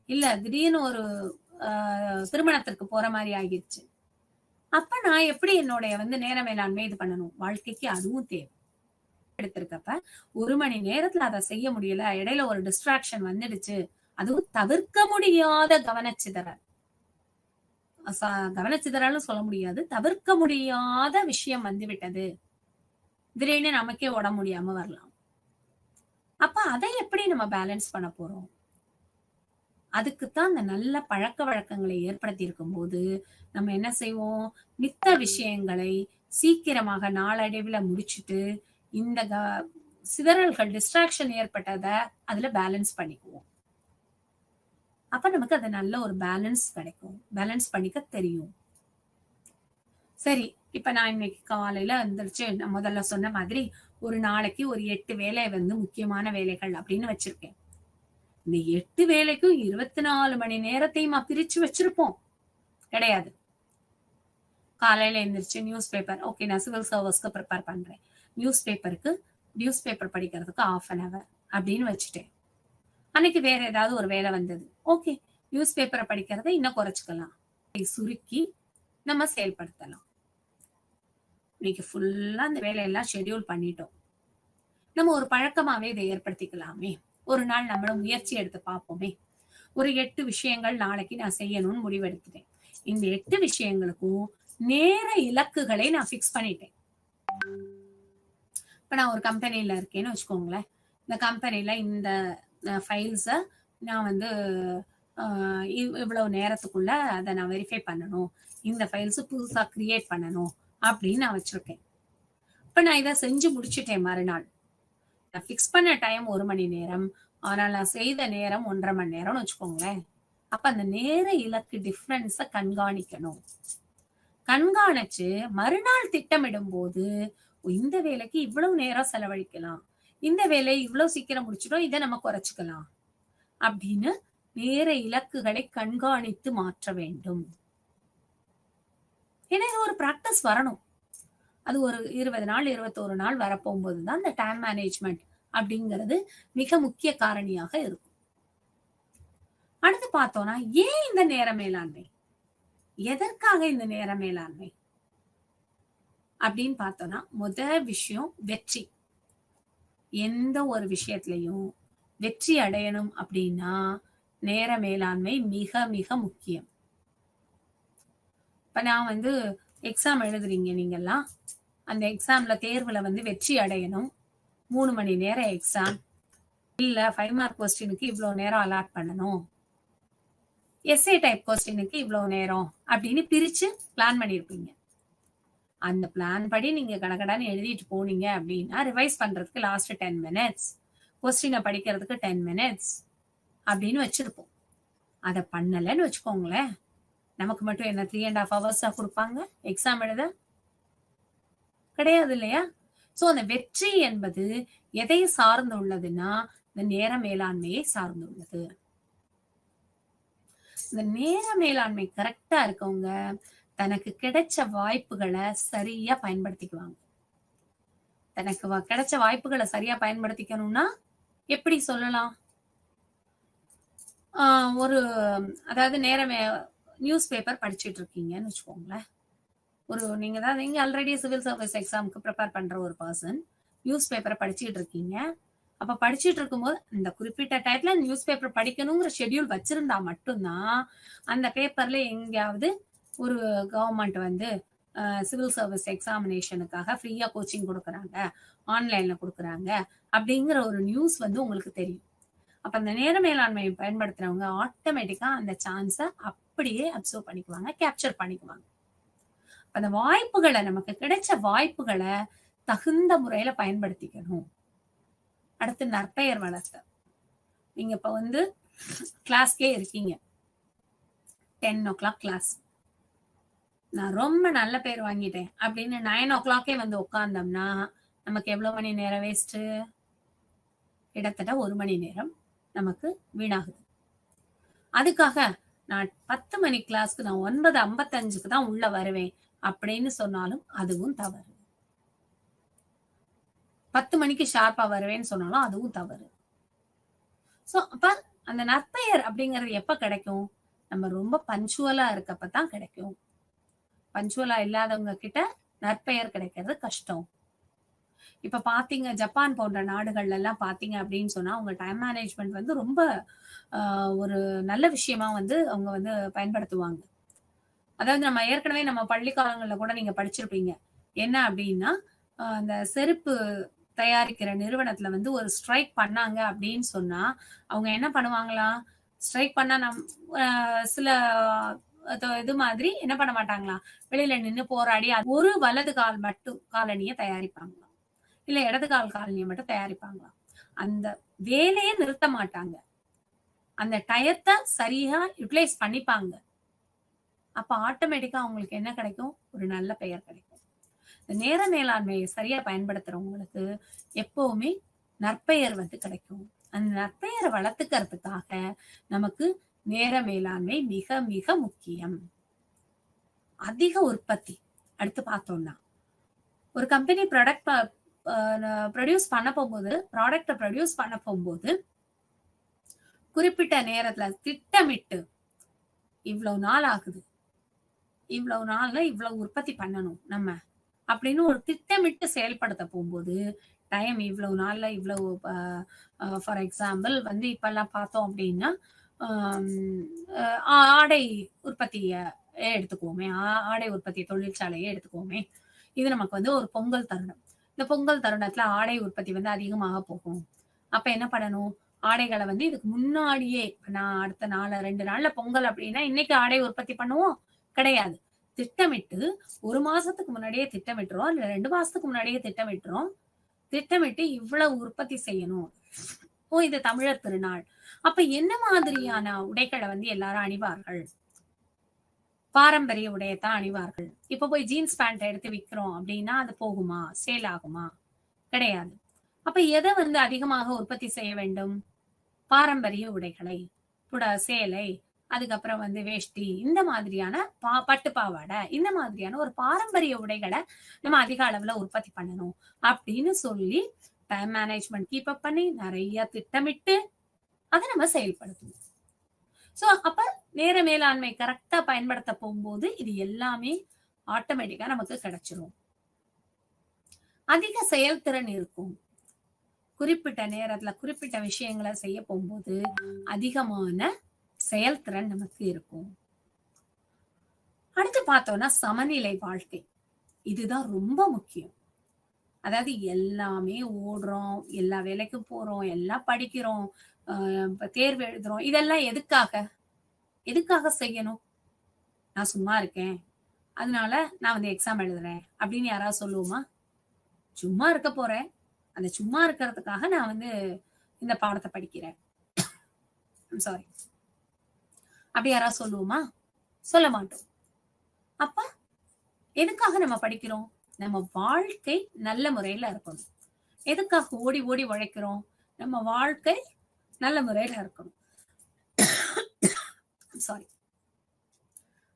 இல்ல திடீர்னு ஒரு திருமணத்திற்கு போற மாதிரி ஆகிடுச்சு. அப்ப நான் எப்படி என்னுடைய வந்து நேர மேலாண்மை இது பண்ணணும்? வாழ்க்கைக்கு அதுவும் தேவை. எடுத்திருக்கப்ப 1 மணி நேரத்துல அதை செய்ய முடியல, இடையில ஒரு டிஸ்ட்ராக்ஷன் வந்துடுச்சு, அதுவும் தவிர்க்க முடியாத கவனச்சிதறல். கவனச்சிதறல்னு சொல்ல முடியாது, தவிர்க்க முடியாத விஷயம் வந்து விட்டது, திடீர்னு நமக்கே உடம்பு முடியாம வரலாம். அப்ப அதை எப்படி நம்ம பேலன்ஸ் பண்ண போறோம்? அதுக்குத்தான் இந்த நல்ல பழக்க வழக்கங்களை ஏற்படுத்தி இருக்கும் போது நம்ம என்ன செய்வோம்? மித்த விஷயங்களை சீக்கிரமாக நாளடைவுல முடிச்சுட்டு இந்த சிதறல்கள் டிஸ்ட்ராக்ஷன் ஏற்பட்டத அதுல பேலன்ஸ் பண்ணிக்குவோம். அப்ப நமக்கு அது நல்ல ஒரு பேலன்ஸ் கிடைக்கும், பேலன்ஸ் பண்ணிக்க தெரியும். சரி, இப்ப நான் இன்னைக்கு காலையில வந்துருச்சு, நான் முதல்ல சொன்ன மாதிரி ஒரு நாளைக்கு ஒரு 8 வேலை வந்து முக்கியமான வேலைகள் அப்படின்னு வச்சிருக்கேன். இந்த 8 வேலைக்கும் 24 மணி நேரத்தையும் பிரிச்சு வச்சிருப்போம்? கிடையாது. காலையில எழுந்திரிச்சு நியூஸ் பேப்பர், ஓகே நான் சிவில் சர்வீஸ்க்கு ப்ரிப்பேர் பண்றேன், நியூஸ் பேப்பர் படிக்கிறதுக்கு 1/2 hour அப்படின்னு வச்சுட்டேன். அன்னைக்கு வேற ஏதாவது ஒரு வேலை வந்தது, ஓகே நியூஸ் பேப்பரை படிக்கிறத இன்னும் குறைச்சிக்கலாம், சுருக்கி நம்ம செயல்படுத்தலாம். இன்னைக்கு ஃபுல்லா அந்த வேலையெல்லாம் ஷெட்யூல் பண்ணிட்டோம். நம்ம ஒரு பழக்கமாவே இதை ஏற்படுத்திக்கலாமே. ஒரு நாள் நம்மளும் முயற்சி எடுத்து பார்ப்போமே. ஒரு 8 விஷயங்கள் நாளைக்கு நான் செய்யணும்னு முடிவெடுத்துட்டேன். இந்த 8 விஷயங்களுக்கும் நேர இலக்குகளை நான் பிக்ஸ் பண்ணிட்டேன். இப்ப நான் ஒரு கம்பெனில இருக்கேன்னு வச்சுக்கோங்களேன். இந்த கம்பெனில இந்த ஃபைல்ஸ நான் வந்து இவ்வளவு நேரத்துக்குள்ள அதை நான் வெரிஃபை பண்ணணும், இந்த ஃபைல்ஸ் புதுசா கிரியேட் பண்ணணும் அப்படின்னு நான் வச்சிருக்கேன். இப்ப நான் இதை செஞ்சு முடிச்சுட்டேன். மறுநாள் நான் பிக்ஸ் பண்ண டைம் 1 மணி நேரம், ஆனால் நான் செய்த நேரம் 1.5 மணி நேரம்னு வச்சுக்கோங்களேன். அப்ப அந்த நேர இலக்கு டிஃபரன்ஸ கண்காணிக்கணும். கண்காணிச்சு மறுநாள் திட்டமிடும் போது இந்த வேலைக்கு இவ்வளவு நேரம் செலவழிக்கலாம், இந்த வேலையை இவ்வளவு சீக்கிரம் முடிச்சிடும், இதை நம்ம குறைச்சிக்கலாம் அப்படின்னு நேர இலக்குகளை கண்காணித்து மாற்ற வேண்டும். ஏன்னா இது ஒரு பிராக்டிஸ் வரணும். அது ஒரு 20 நாள் 21 நாள் வரப்போகும்போதுதான் இந்த டைம் மேனேஜ்மெண்ட் அப்படிங்கிறது மிக முக்கிய காரணியாக இருக்கும். அடுத்து பார்த்தோம்னா, ஏன் இந்த நேர மேலாண்மை, எதற்காக இந்த நேர மேலாண்மை அப்படின்னு பார்த்தோம்னா, முதல் விஷயம் வெற்றி. எந்த ஒரு விஷயத்திலையும் வெற்றி அடையணும் அப்படின்னா நேர மேலாண்மை மிக மிக முக்கியம். இப்ப நான் வந்து எக்ஸாம் எழுதுறீங்க நீங்கெல்லாம், அந்த எக்ஸாம்ல தேர்வுல வந்து வெற்றி அடையணும், 3 மணி நேரம் எக்ஸாம், இல்ல 5 மார்க் கொஸ்டினுக்கு இவ்வளவு நேரம் அலாட் பண்ணணும், எஸ்ஏ டைப் கொஸ்டினுக்கு இவ்வளவு நேரம் அப்படின்னு பிரிச்சு பிளான் பண்ணிருப்பீங்க. அந்த பிளான் படி நீங்க கடகடான்னு எழுதிட்டு போனீங்க அப்படின்னா ரிவைஸ் பண்றதுக்கு லாஸ்ட் 10 மினிட்ஸ், கொஸ்டினை படிக்கிறதுக்கு 10 மினிட்ஸ் அப்படின்னு வச்சிருப்போம். அதை பண்ணலன்னு வச்சுக்கோங்களேன், நமக்கு மட்டும் என்ன 3.5 hours கொடுப்பாங்க எக்ஸாம் எழுத? கிடையாது இல்லையா? சோ அந்த வெற்றி என்பது எதை சார்ந்து உள்ளதுன்னா இந்த நேர மேலாண்மையை சார்ந்து உள்ளது. இந்த நேர மேலாண்மை கரெக்டா இருக்கவங்க தனக்கு கிடைச்ச வாய்ப்புகளை சரியா பயன்படுத்திக்குவாங்க. தனக்கு கிடைச்ச வாய்ப்புகளை சரியா பயன்படுத்திக்கணும்னா எப்படி சொல்லலாம்? ஒரு அதாவது நியூஸ் பேப்பர் படிச்சுட்டு இருக்கீங்கன்னு வச்சுக்கோங்களேன். நீங்க ஆல்ரெடி சிவில் சர்வீஸ் எக்ஸாமுக்கு ப்ரிப்பேர் பண்ற ஒரு பர்சன் நியூஸ் பேப்பரை படிச்சுட்டு இருக்கீங்க. அப்ப படிச்சுட்டு இருக்கும்போது இந்த குறிப்பிட்ட டைப்ல நியூஸ் பேப்பர் படிக்கணுங்கிற ஷெட்யூல் வச்சிருந்தா மட்டும்தான் அந்த பேப்பர்ல எங்கேயாவது ஒரு கவர்மெண்ட் வந்து சிவில் சர்வீஸ் எக்ஸாமினேஷனுக்காக ஃப்ரீயா கோச்சிங் கொடுக்குறாங்க, ஆன்லைன்ல கொடுக்குறாங்க அப்படிங்கிற ஒரு நியூஸ் வந்து உங்களுக்கு தெரியும். அப்ப அந்த நேர மேலாண்மையை பயன்படுத்துறவங்க ஆட்டோமேட்டிக்கா அந்த சான்ஸை அப்படியே அப்சர்வ் பண்ணிக்குவாங்க, கேப்சர் பண்ணிக்குவாங்க. அந்த வாய்ப்புகளை, நமக்கு கிடைச்ச வாய்ப்புகளை தகுந்த முறையில பயன்படுத்திக்கணும். அடுத்து நற்பெயர் வளர்த்த. நீங்க இப்ப வந்து கிளாஸ்க்கே இருக்கீங்க, 10 o'clock கிளாஸ். நான் ரொம்ப நல்ல பேர் வாங்கிட்டேன் அப்படின்னு 9 o'clock வந்து உட்கார்ந்தோம்னா நமக்கு எவ்வளவு மணி நேரம் வேஸ்ட்? கிட்டத்தட்ட 1 மணி நேரம் நமக்கு வீணாகுது. அதுக்காக நான் 10 மணி கிளாஸ்க்கு நான் 9:55 தான் உள்ள வருவேன் அப்படின்னு சொன்னாலும் அதுவும் தவறு. 10 மணிக்கு ஷார்ப்பா வருவேன்னு சொன்னாலும் அதுவும் தவறு. சோ அப்ப அந்த நற்பெயர் அப்படிங்கிறது எப்ப கிடைக்கும்? நம்ம ரொம்ப பஞ்சுவலா இருக்கப்பதான் கிடைக்கும். பஞ்சுவலா இல்லாதவங்க கிட்ட நற்பெயர் கிடைக்கிறது கஷ்டம். இப்ப பாத்தீங்க, ஜப்பான் போன்ற நாடுகள்ல எல்லாம் பாத்தீங்க அப்படின்னு சொன்னா அவங்க டைம் மேனேஜ்மெண்ட் வந்து ரொம்ப ஒரு நல்ல விஷயமா வந்து அவங்க வந்து பயன்படுத்துவாங்க. அதாவது நம்ம ஏற்கனவே நம்ம பள்ளி காலங்கள்ல கூட நீங்க படிச்சிருப்பீங்க. என்ன அப்படின்னா அந்த செருப்பு தயாரிக்கிற நிறுவனத்துல வந்து ஒரு ஸ்ட்ரைக் பண்ணாங்க அப்படின்னு சொன்னா அவங்க என்ன பண்ணுவாங்களா? ஸ்ட்ரைக் பண்ணா சில இது மாதிரி என்ன பண்ண மாட்டாங்களா? வெளியில நின்னு போராடி ஒரு வலது கால் மட்டும் காலணியை தயாரிப்பாங்களாம், இல்ல இடது கால் காலணியை மட்டும் தயாரிப்பாங்களாம். அந்த வேலையே நிறுத்த மாட்டாங்க, அந்த டயத்தை சரியா யூட்டிலைஸ் பண்ணிப்பாங்க. அப்ப ஆட்டோமேட்டிக்கா அவங்களுக்கு என்ன கிடைக்கும்? ஒரு நல்ல பெயர் கிடைக்கும். இந்த நேர மேலாண்மையை சரியா பயன்படுத்துறவங்களுக்கு எப்பவுமே நற்பெயர் வந்து கிடைக்கும். அந்த நற்பெயரை வளர்த்துக்கிறதுக்காக நமக்கு நேர மேலாண்மை மிக மிக முக்கியம். அதிக உற்பத்தி. அடுத்து பார்த்தோம்னா ஒரு கம்பெனி ப்ராடக்ட் ப்ரொடியூஸ் பண்ண போகும்போது குறிப்பிட்ட நேரத்துல திட்டமிட்டு இவ்வளவு நாள் ஆகுது, இவ்வளவு நாள்ல இவ்வளவு உற்பத்தி பண்ணணும் நம்ம அப்படின்னு ஒரு திட்டமிட்டு செயல்படுத்த போகும்போது டைம் இவ்வளவு நாள்ல இவ்வளவு ஃபார் எக்ஸாம்பிள் வந்து இப்ப எல்லாம் பார்த்தோம் அப்படின்னா ஆடை உற்பத்திய எடுத்துக்குவோமே, ஆடை உற்பத்தி தொழிற்சாலையை எடுத்துக்குவோமே. இது நமக்கு வந்து ஒரு பொங்கல் தருணம். இந்த பொங்கல் தருணத்துல ஆடை உற்பத்தி வந்து அதிகமாக போகும். அப்ப என்ன பண்ணணும்? ஆடைகளை வந்து இதுக்கு முன்னாடியே, நான் அடுத்த 2 நாள்ல பொங்கல் அப்படின்னா இன்னைக்கு ஆடை உற்பத்தி பண்ணுவோம் கிடையாது. திட்டமிட்டு 1 மாசத்துக்கு முன்னாடியே திட்டமிட்டுறோம், இல்ல 2 மாசத்துக்கு முன்னாடியே திட்டமிட்டுறோம். திட்டமிட்டு இவ்வளவு உற்பத்தி செய்யணும். இது தமிழர் திருநாள். அப்ப என்ன மாதிரியான உடைகளை வந்து எல்லாரும் அணிவார்கள்? பாரம்பரிய உடையத்தான் அணிவார்கள். இப்ப போய் ஜீன்ஸ் பேண்ட் எடுத்து விக்கிறோம் அப்படின்னா அது போகுமா? சேல் ஆகுமா? கிடையாது. அப்ப எதை வந்து அதிகமாக உற்பத்தி செய்ய வேண்டும்? பாரம்பரிய உடைகளை, சேலை, அதுக்கப்புறம் வந்து வேஷ்டி, இந்த மாதிரியான பட்டு பாவாடை, இந்த மாதிரியான ஒரு பாரம்பரிய உடைகளை நம்ம அதிக அளவுல உற்பத்தி பண்ணணும் அப்படின்னு சொல்லி டைம் மேனேஜ்மெண்ட் கீப் அப் பண்ணி நிறைய திட்டமிட்டு அதை நம்ம செயல்படுத்தணும். சோ அப்ப நேர மேலாண்மை கரெக்டா பயன்படுத்த போகும்போது இது எல்லாமே ஆட்டோமேட்டிக்கா நமக்கு கிடைச்சிரும். அதிக செயல்திறன் இருக்கும். குறிப்பிட்ட நேரத்துல குறிப்பிட்ட விஷயங்களை செய்ய போகும்போது அதிகமான செயல்திறன் நமக்கு இருக்கும். அடுத்து பார்த்தோம்னா சமநிலை வாழ்க்கை. இதுதான் ரொம்ப முக்கியம். அதாவது எல்லாமே ஓடுறோம், எல்லா வேலைக்கும் போறோம், எல்லாம் படிக்கிறோம், தேர்வு எழுதுறோம். இதெல்லாம் எதுக்காக செய்யணும்? நான் சும்மா இருக்கேன், அதனால நான் வந்து எக்ஸாம் எழுதுறேன் அப்படின்னு யாராவது சொல்லுவோமா? சும்மா இருக்க போறேன், அந்த சும்மா இருக்கிறதுக்காக நான் வந்து இந்த பாடத்தை படிக்கிறேன், சாரி, அப்படி யாராவது சொல்லுவோமா? சொல்ல மாட்டோம். அப்ப எதுக்காக நம்ம படிக்கிறோம்? நம்ம வாழ்க்கை நல்ல முறையில இருக்கணும். எதுக்காக ஓடி ஓடி உழைக்கிறோம்? நம்ம வாழ்க்கை நல்ல முறையில இருக்கணும். சாரி.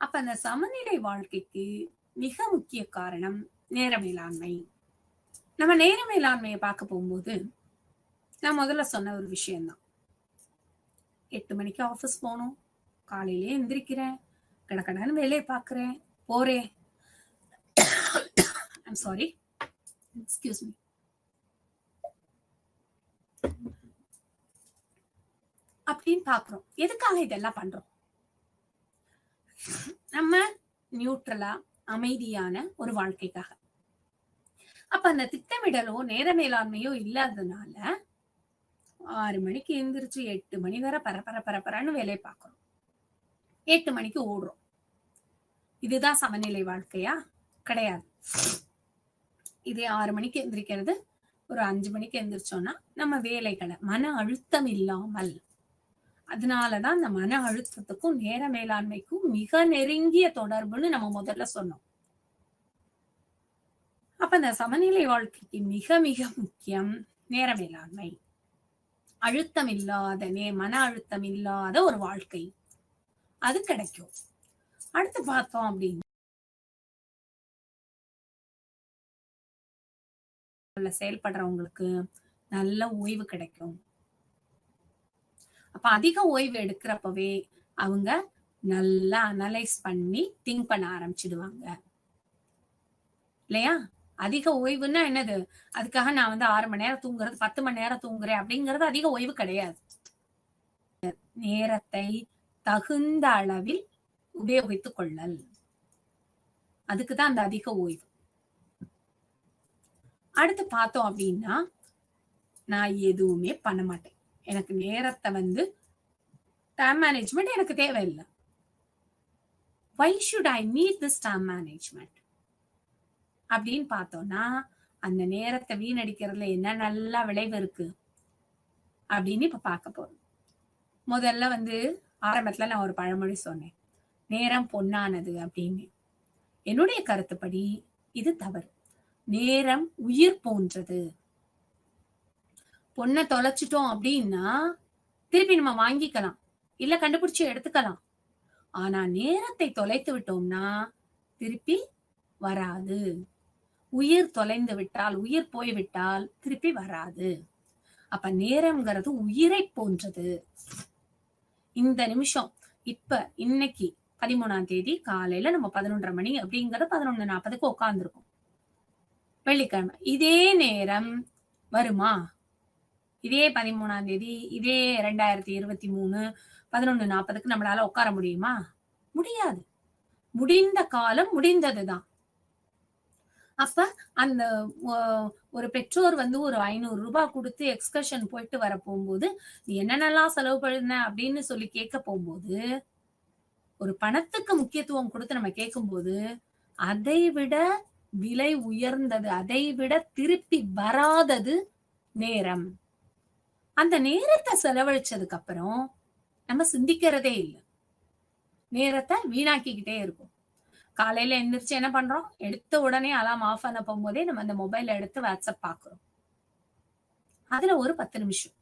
அப்ப அந்த சமநிலை வாழ்க்கைக்கு மிக முக்கிய காரணம் நேர மேலாண்மை. நம்ம நேர மேலாண்மையை பார்க்க போகும்போது நான் முதல்ல சொன்ன ஒரு விஷயம்தான். 8 மணிக்கு ஆபீஸ் போகணும், காலையிலே எந்திரிக்கிறேன், கடகடன்னு வேலையை பார்க்கிறேன், போறேன். I'm sorry, excuse me. அப்படின்னு பாக்குறோம். எதுக்காக இதெல்லாம் பண்றோம்? நம்ம நியூட்ரலா அமைதியான ஒரு வாழ்க்கைக்காக. அப்ப அந்த திட்டமிடலோ நேர மேலாண்மையோ இல்லாததுனால 6 மணிக்கு எந்திரிச்சு 8 மணி வரை பரப்பரன்னு வேலையை பார்க்கிறோம். 8 மணிக்கு ஓடுறோம். இதுதான் சமநிலை வாழ்க்கையா? கிடையாது. இதே 6 மணிக்கு எந்திரிக்கிறது, ஒரு 5 மணிக்கு எந்திரிச்சோம்னா நம்ம வேலைகளை மன அழுத்தம் இல்லாமல். அதனாலதான் அந்த மன அழுத்தத்துக்கும் நேர மேலாண்மைக்கும் மிக நெருங்கிய தொடர்புன்னு நம்ம முதல்ல சொன்னோம். அப்ப அந்த சமநிலை வாழ்க்கைக்கு மிக மிக முக்கியம் நேர மேலாண்மை. அழுத்தம் இல்லாத மன அழுத்தம் இல்லாத ஒரு வாழ்க்கை அது கிடைக்கும். அடுத்து பார்த்தோம் அப்படின்னு செயல்படுறவங்களுக்கு நல்ல ஓய்வு கிடைக்கும். அப்ப அதிக ஓய்வு எடுக்கிறப்பவே அவங்க நல்லா அனலைஸ் பண்ணி திங்க் பண்ண ஆரம்பிச்சிடுவாங்க இல்லையா? அதிக ஓய்வுன்னா என்னது? அதுக்காக நான் 6 மணி நேரம் தூங்குறது, 10 மணி நேரம் தூங்குறேன் அப்படிங்கிறது அதிக ஓய்வு கிடையாது. நேரத்தை தகுந்த அளவில் உபயோகித்துக் கொள்ளல், அதுக்குதான் அந்த அதிக ஓய்வு. அடுத்து பார்த்தோம் அப்படின்னா, நான் எதுவுமே பண்ண மாட்டேன், எனக்கு நேரத்தை டைம் மேனேஜ்மெண்ட் எனக்கு தேவையில்லை. Why should I need this time management? அப்படின்னு பார்த்தோம்னா, அந்த நேரத்தை வீணடிக்கிறதுல என்ன நல்ல விளைவு இருக்கு அப்படின்னு இப்ப பார்க்க போறோம். முதல்ல ஆரம்பத்துல நான் ஒரு பழமொழி சொன்னேன், நேரம் பொன்னானது அப்படின்னு. என்னுடைய கருத்துப்படி இது தவறு. நேரம் உயிர் போன்றது. பொண்ணை தொலைச்சிட்டோம் அப்படின்னா திருப்பி நம்ம வாங்கிக்கலாம், இல்ல கண்டுபிடிச்சு எடுத்துக்கலாம். ஆனா நேரத்தை தொலைத்து விட்டோம்னா திருப்பி வராது. உயிர் தொலைந்து விட்டால், உயிர் போய்விட்டால் திருப்பி வராது. அப்ப நேரம்ங்கிறது உயிரை போன்றது. இந்த நிமிஷம் இன்னைக்கு 13ஆம் தேதி காலையில நம்ம 11:30 மணி அப்படிங்கறது 11:40க்கு உட்கார்ந்துருக்கோம், வெள்ளிக்கிழமை. இதே நேரம் வருமா? இதே 13ஆம் தேதி, இதே 2023 11:40க்கு நம்மளால உட்கார முடியுமா? முடியாது. முடிந்த காலம் முடிந்ததுதான். அப்ப அந்த ஒரு பெற்றோர் ஒரு 500 ரூபாய் கொடுத்து எக்ஸ்கர்ஷன் போயிட்டு வர போகும்போது நீ என்னென்னலாம் செலவு பண்ண அப்படின்னு சொல்லி கேட்க போகும்போது, ஒரு பணத்துக்கு முக்கியத்துவம் கொடுத்து நம்ம கேட்கும்போது அதை விட விலை உயர்ந்தது, அதை விட திருப்பி வராதது நேரம். அந்த நேரத்தை செலவழிச்சதுக்கு அப்புறம் நம்ம சிந்திக்கிறதே இல்லை, நேரத்தை வீணாக்கிக்கிட்டே இருக்கும். காலையில எந்திரிச்சு என்ன பண்றோம்? எடுத்த உடனே அலாம் ஆஃப் பண்ண போகும்போதே நம்ம அந்த மொபைல எடுத்து வாட்ஸ்அப் பாக்குறோம். அதுல ஒரு 10 நிமிஷம்.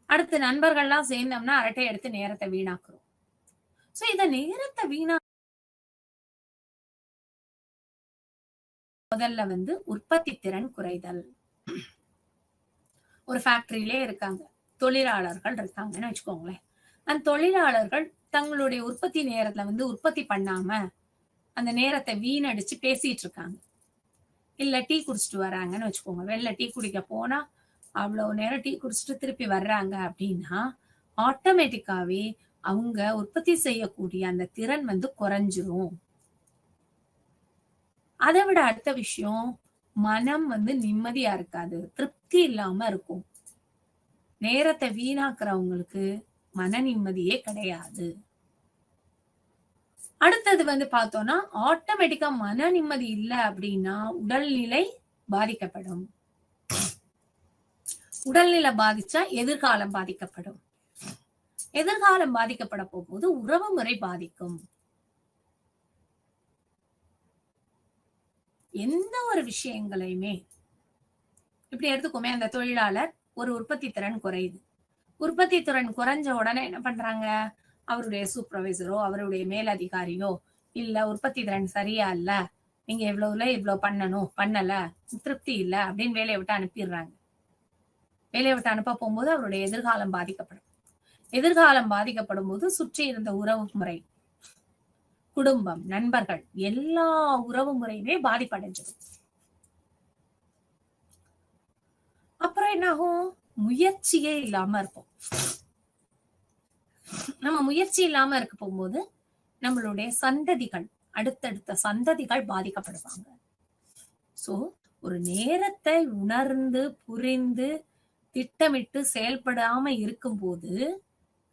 அடுத்து நண்பர்கள்லாம் சேர்ந்தோம்னா அரட்டை எடுத்து நேரத்தை வீணாக்குறோம். சோ இத நேரத்தை வீணா முதல்ல உற்பத்தி திறன் குறைதல். ஒரு ஃபேக்டரியிலே இருக்காங்க, தொழிலாளர்கள் இருக்காங்கன்னு வச்சுக்கோங்களேன். அந்த தொழிலாளர்கள் தங்களுடைய உற்பத்தி நேரத்துல உற்பத்தி பண்ணாம அந்த நேரத்தை வீணடிச்சு பேசிட்டு இருக்காங்க. இல்ல டீ குடிச்சிட்டு வராங்கன்னு வச்சுக்கோங்க, வெளில டீ குடிக்க போனா அவ்வளவு நேரம் டீ குடிச்சிட்டு திருப்பி வர்றாங்க அப்படின்னா ஆட்டோமேட்டிக்காவே அவங்க உற்பத்தி செய்யக்கூடிய அந்த திறன் குறைஞ்சிரும். அதை விட அடுத்த விஷயம், மனம் நிம்மதியா இருக்காது, திருப்தி இல்லாம இருக்கும். நேரத்தை வீணாக்குறவங்களுக்கு மன நிம்மதியே கிடையாது. அடுத்தது பார்த்தோம்னா, ஆட்டோமேட்டிக்கா மன நிம்மதி இல்லை அப்படின்னா உடல்நிலை பாதிக்கப்படும். உடல்நிலை பாதிச்சா எதிர்காலம் பாதிக்கப்படும். எதிர்காலம் பாதிக்கப்பட போகும்போது உறவு முறை பாதிக்கும். எந்த ஒரு விஷயங்களையுமே இப்படி எடுத்துக்கோமே, அந்த தொழிலாளர் ஒரு உற்பத்தி திறன் குறையுது. உற்பத்தி திறன் குறைஞ்ச உடனே என்ன பண்றாங்க? அவருடைய சூப்பர்வைசரோ, அவருடைய மேலதிகாரியோ, இல்ல உற்பத்தி திறன் சரியா இல்ல, நீங்க இவ்வளவுல இவ்வளவு பண்ணணும், பண்ணல, திருப்தி இல்ல அப்படின்னு வேலையை விட்டு அனுப்பிடுறாங்க. வேலையை விட்டு அனுப்ப போகும்போது அவருடைய எதிர்காலம் பாதிக்கப்படும். எதிர்காலம் பாதிக்கப்படும் போது சுற்றி இருந்த உறவு முறை, குடும்பம், நண்பர்கள் எல்லா உறவு முறையுமே பாதிப்படைஞ்சிடும். அப்புறம் என்ன ஆகும்? முயற்சியே இல்லாம இருப்போம். நம்ம முயற்சி இல்லாம இருக்க போகும்போது நம்மளுடைய சந்ததிகள், அடுத்தடுத்த சந்ததிகள் பாதிக்கப்படுவாங்க. சோ ஒரு நேரத்தை உணர்ந்து புரிந்து திட்டமிட்டு செயல்படாம இருக்கும்போது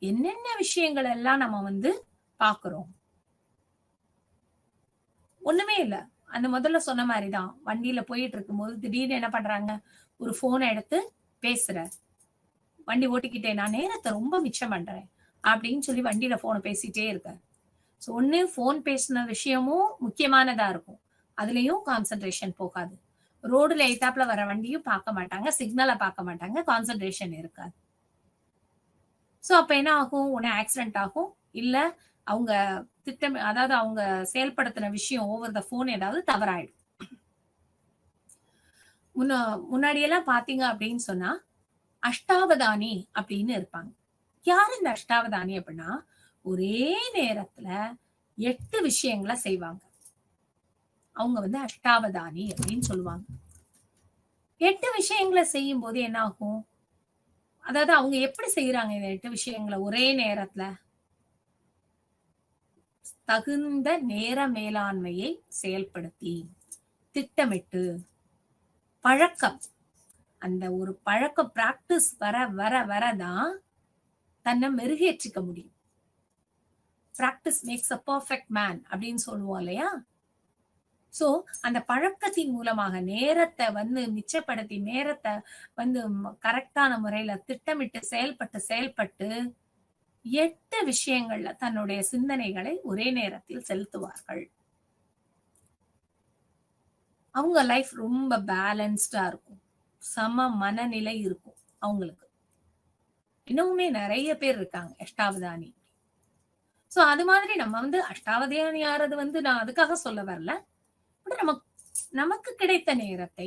என்னென்ன விஷயங்கள் எல்லாம் நம்ம பாக்குறோம்? ஒண்ணுமே இல்ல. அந்த முதல்ல சொன்ன மாதிரிதான், வண்டியில போயிட்டு இருக்கும்போது திடீர்னு என்ன பண்றாங்க? ஒரு போனை எடுத்து பேசுற, வண்டி ஓட்டிக்கிட்டே நான் நேரத்தை ரொம்ப மிச்சம் பண்றேன் அப்படின்னு சொல்லி வண்டியில போனை பேசிட்டே இருக்க. ஒண்ணு போன் பேசின விஷயமும் முக்கியமானதா இருக்கும், அதுலயும் கான்சென்ட்ரேஷன் போகாது. ரோடுல எய்தாப்புல வர வண்டியும் பார்க்க மாட்டாங்க, சிக்னலை பார்க்க மாட்டாங்க, கான்சென்ட்ரேஷன் இருக்காது. சோ அப்ப என்ன ஆகும்? ஒண்ணு ஆக்சிடென்ட் ஆகும், இல்ல அவங்க திட்டம், அதாவது அவங்க செயல்படுத்தின விஷயம் ஓவர் த போன் ஏதாவது தவறாயிடும். முன்னாடியெல்லாம் பாத்தீங்க அப்படின்னு சொன்னா அஷ்டாவதானி அப்படின்னு இருப்பாங்க. யாரு இந்த அஷ்டாவதானி அப்படின்னா, ஒரே நேரத்துல 8 விஷயங்களை செய்வாங்க. அவங்க அஷ்டாவதானி அப்படின்னு சொல்லுவாங்க. 8 விஷயங்களை செய்யும் போது என்ன ஆகும்? அதாவது அவங்க எப்படி செய்யறாங்க இந்த 8 விஷயங்களை ஒரே நேரத்துல? தகுந்த நேர மேலாண்மையை செயல்படுத்தி, திட்டமிட்டு, பழக்கம், அந்த ஒரு பழக்கம் பிராக்டிஸ் வர வர வரதான் தன்னை மெருகேற்றிக்க முடியும். பிராக்டிஸ் மேக்ஸ் அ பெர்ஃபெக்ட் மேன் அப்படின்னு சொல்லுவோம் இல்லையா? சோ அந்த பழக்கத்தின் மூலமாக நேரத்தை மிச்சப்படுத்தி, நேரத்தை கரெக்டான முறையில திட்டமிட்டு செயல்பட்டு 8 விஷயங்கள்ல தன்னுடைய சிந்தனைகளை ஒரே நேரத்தில் செலுத்துவார்கள். அவங்க லைஃப் ரொம்ப பேலன்ஸ்டா இருக்கும், சம மனநிலை இருக்கும் அவங்களுக்கு. இன்னுமே நிறைய பேர் இருக்காங்க அஷ்டாவதானி. சோ அது மாதிரி நம்ம அஷ்டாவதானி ஆறது நான் அதுக்காக சொல்ல வரல. நமக்கு கிடைத்த நேரத்தை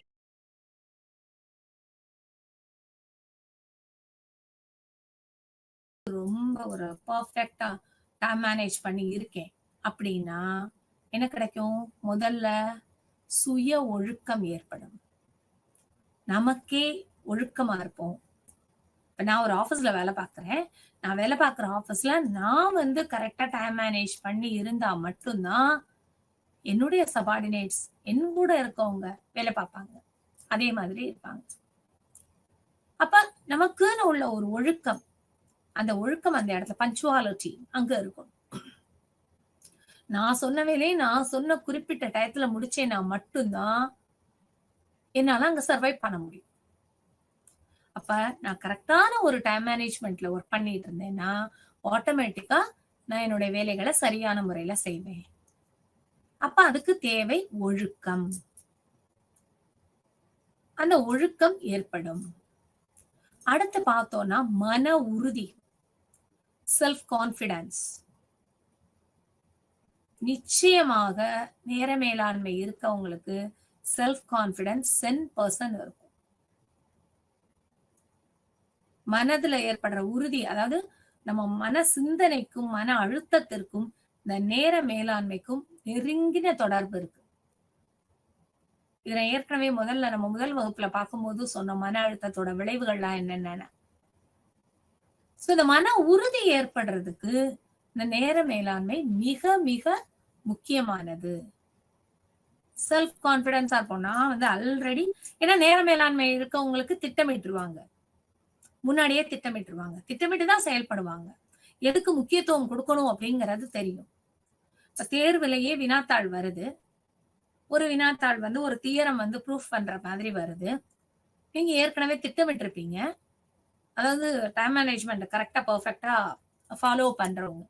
ரொம்ப ஒரு பர்ஃபெக்டா டைம் மேனேஜ் பண்ணி இருக்கேன் அப்படின்னா என்ன கிடைக்கும்? முதல்ல சுய ஒழுக்கம் ஏற்படும். நமக்கே ஒழுக்கமா இருப்போம். இப்ப நான் ஒரு ஆபீஸ்ல வேலை பார்க்கிறேன். நான் வேலை பார்க்கிற ஆபீஸ்ல நான் கரெக்டா டைம் மேனேஜ் பண்ணி இருந்தா மட்டும்தான் என்னுடைய சபார்டினேட்ஸ், என் கூட இருக்கவங்க வேலை பார்ப்பாங்க, அதே மாதிரி இருப்பாங்க. அப்ப நமக்குன்னு உள்ள ஒரு ஒழுக்கம், அந்த ஒழுக்கம் அந்த இடத்துல பஞ்சுவாலிட்டி அங்க இருக்கும். நான் சொன்ன வேலையை நான் சொன்ன குறிப்பிட்ட டயத்துல முடிச்சேன்னா மட்டும்தான் என்னால அங்க சர்வைவ் பண்ண முடியும். அப்ப நான் கரெக்டான ஒரு டைம் மேனேஜ்மெண்ட்ல ஒர்க் பண்ணிட்டு இருந்தேன்னா ஆட்டோமேட்டிக்கா நான் என்னுடைய வேலைகளை சரியான முறையில செய்வேன். அப்ப அதுக்கு தேவை ஒழுக்கம். அந்த ஒழுக்கம் ஏற்படும். அடுத்து பார்த்தோம்னா மன உறுதி, செல்ஃப் கான்பிடன்ஸ். நிச்சயமாக நேர மேலாண்மை இருக்கவங்களுக்கு செல்ஃப் கான்பிடன்ஸ் 10% இருக்கும். மனதுல ஏற்படுற உறுதி, அதாவது நம்ம மன சிந்தனைக்கும் மன அழுத்தத்திற்கும் இந்த நேர மேலாண்மைக்கும் நெருங்கின தொடர்பு இருக்கு. இதை ஏற்கனவே நம்ம முதல் வகுப்புல பார்க்கும்போது சொன்ன மன அழுத்தத்தோட விளைவுகள்லாம் என்னென்ன. சோ இந்த மன உறுதி ஏற்படுறதுக்கு இந்த நேர மேலாண்மை மிக மிக முக்கியமானது. செல்ஃப் கான்பிடன்ஸா இருப்போம். நான் ஆல்ரெடி, ஏன்னா நேர மேலாண்மை இருக்கவங்களுக்கு திட்டமிட்டுருவாங்க, முன்னாடியே திட்டமிட்டுருவாங்க, திட்டமிட்டுதான் செயல்படுவாங்க. எதுக்கு முக்கியத்துவம் கொடுக்கணும் அப்படிங்கறது தெரியும். இப்ப தேர்விலேயே வினாத்தாள் வருது, ஒரு வினாத்தாள் ஒரு தியரம் ப்ரூஃப் பண்ற மாதிரி வருது. நீங்க ஏற்கனவே திட்டமிட்டு இருப்பீங்க, அதாவது டைம் மேனேஜ்மெண்ட் கரெக்டா பெர்ஃபெக்டா ஃபாலோ பண்றவங்க.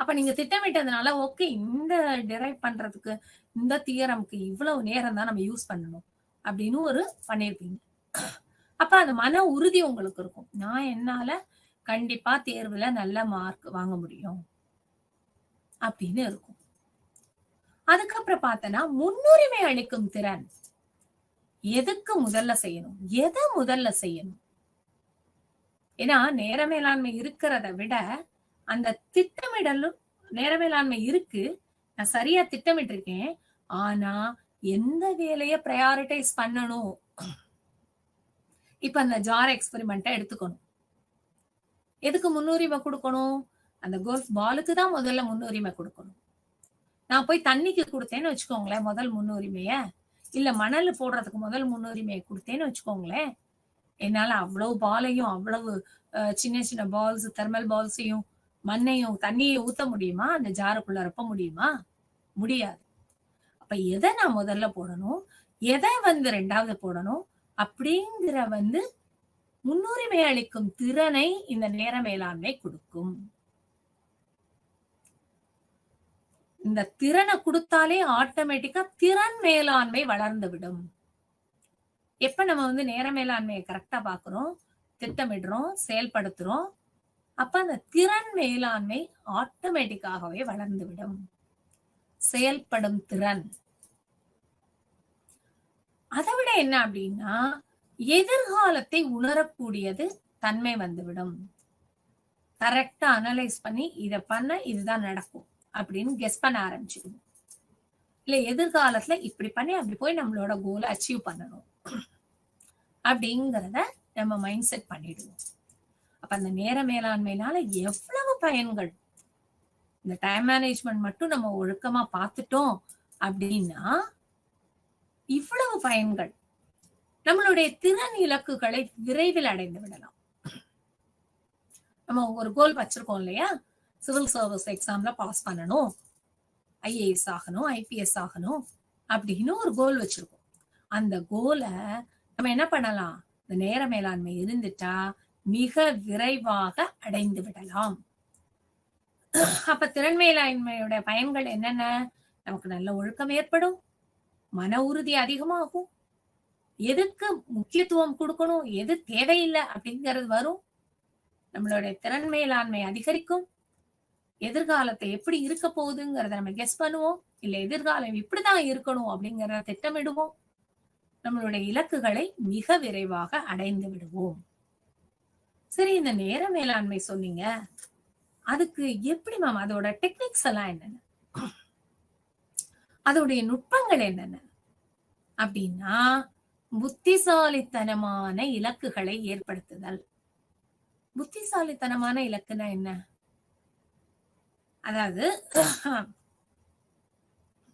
அப்ப நீங்க திட்டமிட்டதுனால ஓகே இந்த டிரைவ் பண்றதுக்கு இந்த தியரம்க்கு இவ்வளவு நேரம் தான் நம்ம யூஸ் பண்ணணும் அப்படின்னு ஒரு பண்ணிருப்பீங்க. அப்ப அந்த மன உறுதி உங்களுக்கு இருக்கும். நான் என்னால கண்டிப்பா தேர்வுல நல்ல மார்க் வாங்க முடியும் அப்படின்னு இருக்கும். அதுக்கப்புறம் பார்த்தனா முன்னுரிமை அளிக்கும் திறன். எதுக்கு முதல்ல செய்யணும்? எதை முதல்ல செய்யணும்? ஏன்னா நேர மேலாண்மை இருக்கிறத விட அந்த திட்டமிடலும் நேர மேலாண்மை இருக்கு. நான் சரியா திட்டமிட்டிருக்கேன். ஆனா எந்த வேலைய பிரையாரிட்டைஸ் பண்ணணும்? இப்ப அந்த ஜார் எக்ஸ்பெரிமெண்ட்ட எடுத்துக்கணும். எதுக்கு முன்னுரிமை கொடுக்கணும்? அந்த கோல்ஃப் பாலுக்கு தான் முதல்ல முன்னுரிமை கொடுக்கணும். நான் போய் தண்ணிக்கு கொடுத்தேன்னு வச்சுக்கோங்களேன் முதல் முன்னுரிமைய. இல்ல மணல் போடுறதுக்கு முதல் முன்னுரிமையை கொடுத்தேன்னு வச்சுக்கோங்களேன். என்னால அவ்வளவு பாலையும் அவ்வளவு சின்ன சின்ன பால்ஸ் தெர்மல் பால்ஸையும் மண்ணையும் தண்ணியை ஊத்த முடியுமா? அந்த ஜாருக்குள்ள ரொப்ப முடியுமா? முடியாது. அப்ப எதை நான் முதல்ல போடணும்? எதை ரெண்டாவது போடணும்? அப்படிங்கிற முன்னுரிமை அளிக்கும் திறனை இந்த நேர மேலாண்மை கொடுக்கும். இந்த திறனை கொடுத்தாலே ஆட்டோமேட்டிக்கா திறன் மேலாண்மை வளர்ந்து விடும். எப்ப நம்ம நேர மேலாண்மையை கரெக்டா பாக்குறோம், திட்டமிடுறோம், செயல்படுத்துறோம், அப்ப அந்த திறன் மேலாண்மை ஆட்டோமேட்டிக்காகவே வளர்ந்து விடும். செயல்படும் திறன். அதை விட என்ன அப்படின்னா எதிர்காலத்தை உணரக்கூடியது தன்மை வந்துவிடும். கரெக்டா அனலைஸ் பண்ணி இத பண்ண இதுதான் நடக்கும் அப்படின்னு கெஸ் பண்ண ஆரம்பிச்சிடுவோம். இல்ல எதிர்காலத்துல இப்படி பண்ணி அப்படி போய் நம்மளோட கோலை அச்சீவ் பண்ணணும் அப்படிங்கிறத நம்ம மைண்ட் செட் பண்ணிடுவோம். அப்ப அந்த நேர மேலாண்மையினால எவ்வளவு பயன்கள். இந்த டைம் மேனேஜ்மெண்ட் மட்டும் நம்ம ஒழுக்கமா பார்த்துட்டோம் அப்படின்னா இவ்வளவு பயன்கள். நம்மளுடைய திறன் இலக்குகளை விரைவில் அடைந்து விடலாம். நம்ம ஒரு கோல் வச்சிருக்கோம் இல்லையா? சிவில் சர்வீஸ் எக்ஸாம்ல பாஸ் பண்ணணும், ஐஏஎஸ் ஆகணும், ஐபிஎஸ் ஆகணும் அப்படின்னு ஒரு கோல் வச்சிருக்கோம். அந்த கோலை நம்ம என்ன பண்ணலாம்? இந்த நேர மேலாண்மை இருந்துட்டா மிக விரைவாக அடைந்து விடலாம். அப்ப திறன் மேலாண்மையோட பயன்கள் என்னென்ன? நமக்கு நல்ல ஒழுக்கம் ஏற்படும், மன உறுதி அதிகமாகும், எதுக்கு முக்கியத்துவம் கொடுக்கணும், எது தேவையில்லை அப்படிங்கிறது வரும், நம்மளுடைய திறன் மேலாண்மை அதிகரிக்கும், எதிர்காலத்தை எப்படி இருக்க போகுதுங்கிறத நம்ம கெஸ் பண்ணுவோம், இல்ல எதிர்காலம் இப்படிதான் இருக்கணும் அப்படிங்கிறத திட்டமிடுவோம், நம்மளுடைய இலக்குகளை மிக விரைவாக அடைந்து விடுவோம். சரி, இந்த நேர மேலாண்மை சொன்னீங்க, அதுக்கு எப்படி மேம் அதோட டெக்னிக்ஸ் எல்லாம் என்னென்ன, அதோடைய நுட்பங்கள் என்னென்ன அப்படின்னா புத்திசாலித்தனமான இலக்குகளை ஏற்படுத்துதல். புத்திசாலித்தனமான இலக்குனா என்ன? அதாவது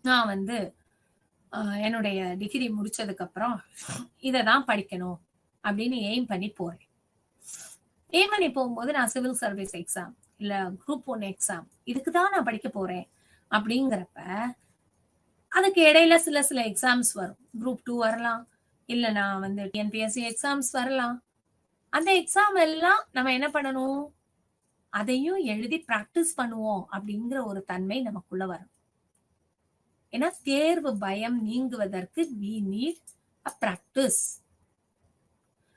நான் என்னுடைய டிகிரி முடிச்சதுக்கு அப்புறம் இததான் படிக்கணும் அப்படின்னு எய்ம் பண்ணி போறேன். எய்ம் பண்ணி போகும்போது நான் சிவில் சர்வீஸ் எக்ஸாம் இல்ல குரூப் 1 எக்ஸாம் இதுக்குதான் நான் படிக்க போறேன் அப்படிங்கிறப்ப அதுக்கு இடையில சில எக்ஸாம்ஸ் வரும். குரூப் 2 வரலாம், இல்ல நான் டிஎன்பிஎஸ்சி எக்ஸாம்ஸ் வரலாம். அந்த எக்ஸாம் எல்லாம் நம்ம என்ன பண்ணணும்? அதையும் எழுதி பிராக்டிஸ் பண்ணுவோம் அப்படிங்கிற ஒரு தன்மை நமக்குள்ள வரும். ஏன்னா தேர்வு பயம் நீங்குவதற்கு we need a practice.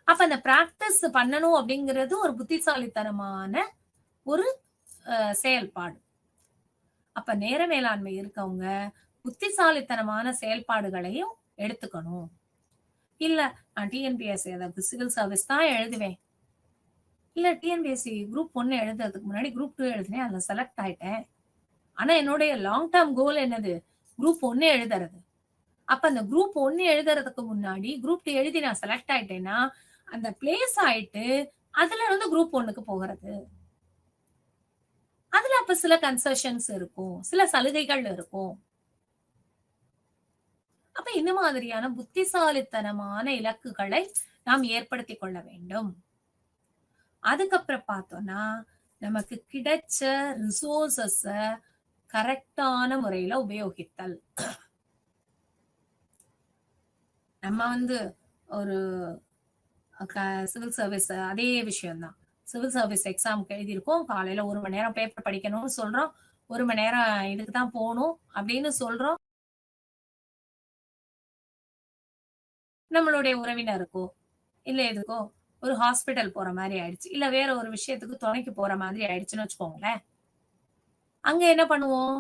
அப்ப அந்த பிராக்டிஸ் பண்ணணும் அப்படிங்கிறது ஒரு புத்திசாலித்தனமான ஒரு செயல்பாடு. அப்ப நேர மேலாண்மை இருக்கவங்க புத்திசாலித்தனமான செயல்பாடுகளையும் எடுத்துக்கணும். இல்ல நான் டிஎன்பிஎஸ்சி அதாவது சிவில் சர்வீஸ் தான் எழுதுவேன், இல்ல டிஎன்பிஎஸ்சி குரூப் 1 எழுதுறதுக்கு முன்னாடி குரூப் 2 எழுதுனேன், அதுல செலக்ட் ஆயிட்டேன், ஆனா என்னுடைய லாங் டேர்ம் கோல் என்னது? குரூப் 1 எழுதுறது. அப்ப அந்த குரூப் 1 எழுதுறதுக்கு முன்னாடி குரூப் 2 எழுதி நான் செலக்ட் ஆயிட்டேன்னா அந்த பிளேஸ் ஆயிட்டு அதுல குரூப் 1க்கு போகிறது. அதுல அப்ப சில கன்செஷன்ஸ் இருக்கும், சில சலுகைகள் இருக்கும். அப்ப இந்த மாதிரியான புத்திசாலித்தனமான இலக்குகளை நாம் ஏற்படுத்தி கொள்ள வேண்டும். அதுக்கப்புறம் பார்த்தோம்னா நமக்கு கிடைச்ச ரிசோர்சஸ கரெக்டான முறையில உபயோகித்தல். நம்ம ஒரு சிவில் சர்வீஸ் அதே விஷயம்தான். சிவில் சர்வீஸ் எக்ஸாமுக்கு எழுதியிருக்கோம், காலையில 1 மணி நேரம் பேப்பர் படிக்கணும்னு சொல்றோம், 1 மணி நேரம் இதுக்கு தான் போணும் அப்படின்னு சொல்றோம். நம்மளுடைய உறவினருக்கோ, இல்ல எதுக்கோ ஒரு ஹாஸ்பிட்டல் போற மாரி ஆயிடுச்சு. இல்ல வேற ஒரு விஷயத்துக்கு துணைக்கு போற மாதிரி ஆயிடுச்சுன்னு வச்சுக்கோங்களேன். அங்க என்ன பண்ணுவோம்?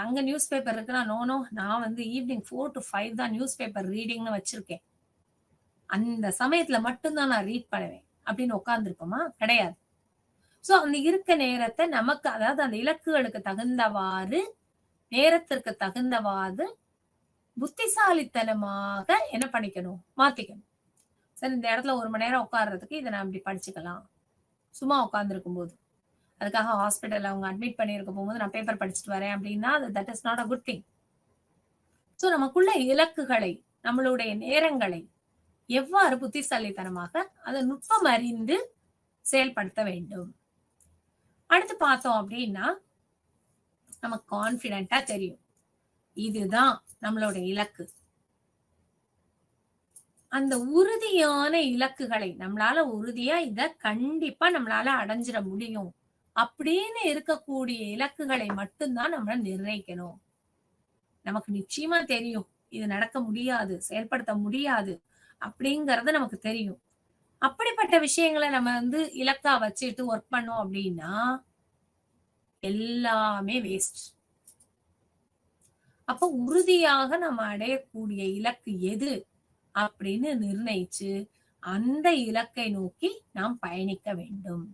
அங்க நியூஸ் பேப்பர் இருக்குன்னா, நோ, நோ நான் வந்து ஈவினிங் 4 டூ 5 தான் நியூஸ் பேப்பர் ரீடிங்ன்னு வச்சிருக்கேன். அந்த சமயத்துல மட்டும் தான் நான் ரீட் பண்ணுவேன். அப்படின்னு உட்கார்ந்திருப்போமா? கிடையாது. சோ அந்த இருக்க நேரத்த நமக்கு அதாவது அந்த இலக்குகளுக்கு தகுந்தவாறு, நேரத்திற்கு தகுந்தவாறு புத்திசாலித்தனமாக என்ன பண்ணிக்கணும்? மாத்திக்கணும். சரி இந்த இடத்துல 1 மணி நேரம் உட்கார்றதுக்கு இத நான் இப்படி படிச்சுக்கலாம். சும்மா உட்கார்ந்திருக்கும்போது. அதுக்காக ஹாஸ்பிட்டல்ல அவங்க அட்மிட் பண்ணியிருக்க போகும்போது நான் பேப்பர் படிச்சுட்டு வரேன் அப்படின்னா, that is not a good thing. So நமக்குள்ள இலக்குகளை, நம்மளுடைய நேரங்களை எவ்வாறு புத்திசாலித்தனமாக அதை நுட்பம் அறிந்து செயல்படுத்த வேண்டும். அடுத்து பார்த்தோம் அப்படின்னா, நமக்கு கான்பிடென்ட்டா தெரியும். இதுதான் நம்மளோட இலக்கு. அந்த உறுதியான இலக்குகளை நம்மளால உறுதியா இத கண்டிப்பா நம்மளால அடைஞ்சிட முடியும் அப்படின்னு இருக்கக்கூடிய இலக்குகளை மட்டும்தான் நம்ம நிர்ணயிக்கணும். நமக்கு நிச்சயமா தெரியும் இது நடக்க முடியாது, செயல்படுத்த முடியாது அப்படிங்கறது நமக்கு தெரியும். அப்படிப்பட்ட விஷயங்களை நம்ம வந்து இலக்கா வச்சுட்டு ஒர்க் பண்ணோம் அப்படின்னா எல்லாமே வேஸ்ட். அப்ப உறுதியாக நம்ம அடையக்கூடிய இலக்கு எது அப்படின்னு நிர்ணயிச்சு அந்த இலக்கை நோக்கி நாம் பயணிக்க வேண்டும்.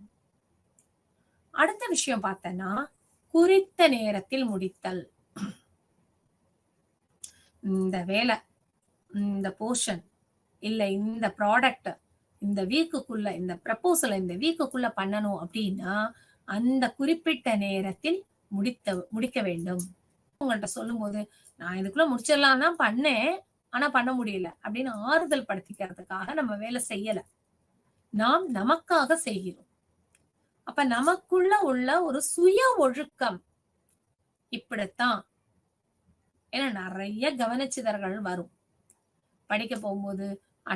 அடுத்த விஷயம் பார்த்தனா, குறித்த நேரத்தில் முடித்தல். இந்த வேலை, இந்த போர்ஷன், இல்ல இந்த ப்ராடக்ட் இந்த வீக்குக்குள்ள, இந்த ப்ரப்போசல் இந்த வீக்குக்குள்ள பண்ணணும் அப்படின்னா அந்த குறிப்பிட்ட நேரத்தில் முடிக்க வேண்டும். உங்கள்ட்ட சொல்லும் போது நான் இதுக்குள்ள முடிச்சிடலாம் தான் பண்ணேன், ஆனா பண்ண முடியல அப்படின்னு ஆறுதல் படுத்திக்கிறதுக்காக நம்ம வேலை செய்யல. நாம் நமக்காக செய்கிறோம். அப்ப நமக்குள்ள உள்ள ஒரு சுய ஒழுக்கம் இப்படித்தான். ஏன்னா நிறைய கவனச்சிதறல்கள் வரும். படிக்க போகும்போது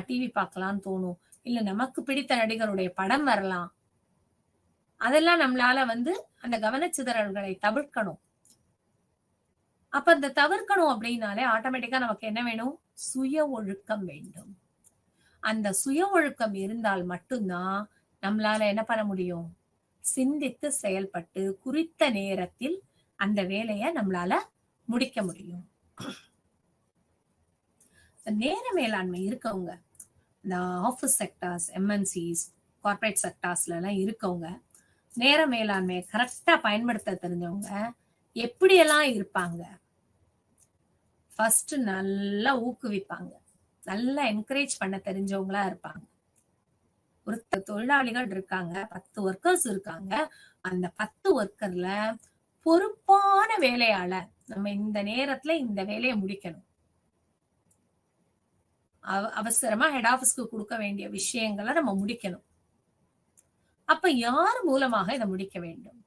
டிவி பார்க்கலாம்னு தோணும். இல்ல நமக்கு பிடித்த நடிகருடைய படம் வரலாம். அதெல்லாம் நம்மளால வந்து அந்த கவனச்சிதறல்களை தவிர்க்கணும். அப்ப அந்த தவிர்க்கணும் அப்படின்னாலே ஆட்டோமேட்டிக்கா நமக்கு என்ன வேணும்? சுய ஒழுக்கம் வேண்டும். அந்த சுய ஒழுக்கம் இருந்தால் மட்டும்தான் நம்மளால என்ன பண்ண முடியும்? சிந்தித்து செயல்பட்டு குறித்த நேரத்தில் அந்த வேலையை நம்மளால முடிக்க முடியும். நேர மேலாண்மை இருக்கவங்க, இந்த ஆபீஸ் செக்டார்ஸ், எம்என்சிஸ், கார்பரேட் செக்டார்ஸ்ல எல்லாம் இருக்கவங்க நேர மேலாண்மையை கரெக்டா பயன்படுத்த தெரிஞ்சவங்க எப்படியெல்லாம் இருப்பாங்க? ஃபர்ஸ்ட் நல்லா ஊக்குவிப்பாங்க, நல்லா என்கரேஜ் பண்ண தெரிஞ்சவங்களா இருப்பாங்க. ஒரு தொழிலாளிகள் இருக்காங்க, 10 ஒர்க்கர்ஸ் இருக்காங்க. அந்த 10 ஒர்க்கர்ல பொறுப்பான வேலையாளர் நம்ம இந்த நேரத்துல இந்த வேலையை முடிக்கணும். அவசரமா ஹெட் ஆபீஸ்க்கு கொடுக்க வேண்டிய விஷயங்களை நம்ம முடிக்கணும். அப்ப யார் மூலமாக இதை முடிக்க வேண்டும்?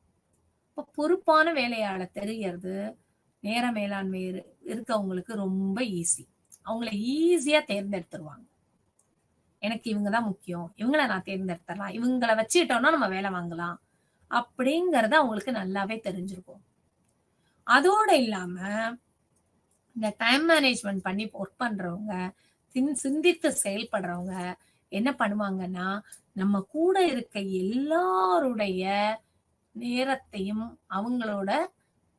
பொறுப்பான வேலையாளர் தெரியறது நேர மேலாண்மை இருக்கவங்களுக்கு ரொம்ப ஈஸி. அவங்களை ஈஸியா தேர்ந்தெடுத்துருவாங்க. எனக்கு இவங்கதான் முக்கியம், இவங்களை நான் தேர்ந்தெடுத்துடலாம், இவங்களை வச்சுட்டோம்னா நம்ம வேலை வாங்கலாம் அப்படிங்கறது அவங்களுக்கு நல்லாவே தெரிஞ்சிருக்கும். அதோட இல்லாம இந்த டைம் மேனேஜ்மெண்ட் பண்ணி ஒர்க் பண்றவங்க, சிந்தித்து செயல்படுறவங்க என்ன பண்ணுவாங்கன்னா, நம்ம கூட இருக்க எல்லாருடைய நேரத்தையும் அவங்களோட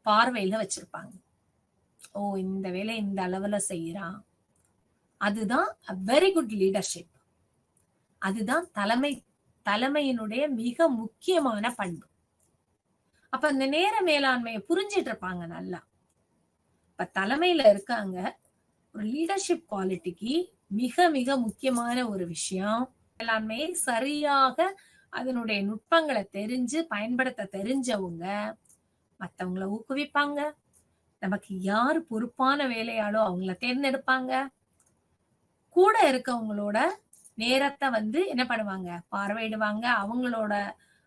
பார்வையில வச்சிருப்பாங்க. ஓ இந்த வேலை இந்த அளவுல செய்யறான், அதுதான் வெரி குட் லீடர்ஷிப். அதுதான் தலைமையினுடைய மிக முக்கியமான பண்பு. அப்ப இந்த நேர மேலாண்மையை புரிஞ்சிட்டு இருப்பாங்க நல்லா. இப்ப தலைமையில இருக்காங்க, ஒரு லீடர்ஷிப் குவாலிட்டிக்கு மிக மிக முக்கியமான ஒரு விஷயம் மேலாண்மையை சரியாக அதனுடைய நுட்பங்களை தெரிஞ்சு பயன்படுத்த தெரிஞ்சவங்க மத்தவங்களை ஊக்குவிப்பாங்க. நமக்கு யாரு பொறுப்பான வேலையாளோ அவங்கள தேர்ந்தெடுப்பாங்க. கூட இருக்கவங்களோட நேரத்தை வந்து என்ன பண்ணுவாங்க? பார்வையிடுவாங்க. அவங்களோட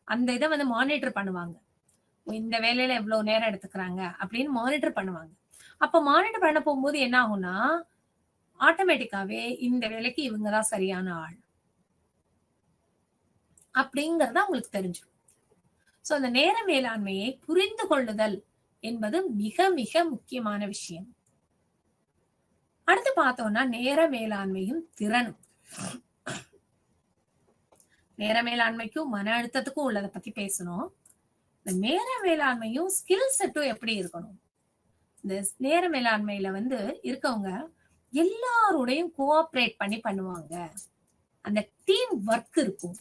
அந்த இதை வந்து மானிட்டர் பண்ணுவாங்க. இந்த வேலையில எவ்வளவு நேரம் எடுத்துக்கிறாங்க அப்படின்னு மானிட்டர் பண்ணுவாங்க. அப்ப மானிட்டர் பண்ண போகும்போது என்ன ஆகும்னா, ஆட்டோமேட்டிக்காவே இந்த வேலைக்கு இவங்கதான் சரியான ஆள் அப்படிங்கறத அவங்களுக்கு தெரிஞ்சிடும். சோ அந்த நேர மேலாண்மையை புரிந்து கொள்ளுதல் என்பது மிக மிக முக்கியமான விஷயம். அடுத்து பார்த்தோம்னா நேர மேலாண்மையும் திறனும். நேர மேலாண்மைக்கும் மன அழுத்தத்துக்கும் உள்ளதை பத்தி பேசணும். இந்த நேர மேலாண்மையும் ஸ்கில் செட்டும் எப்படி இருக்கணும்? இந்த நேர மேலாண்மையில இருக்கவங்க எல்லாரோடையும் கோஆபரேட் பண்ணி பண்ணுவாங்க. அந்த டீம் ஒர்க் இருக்கும்.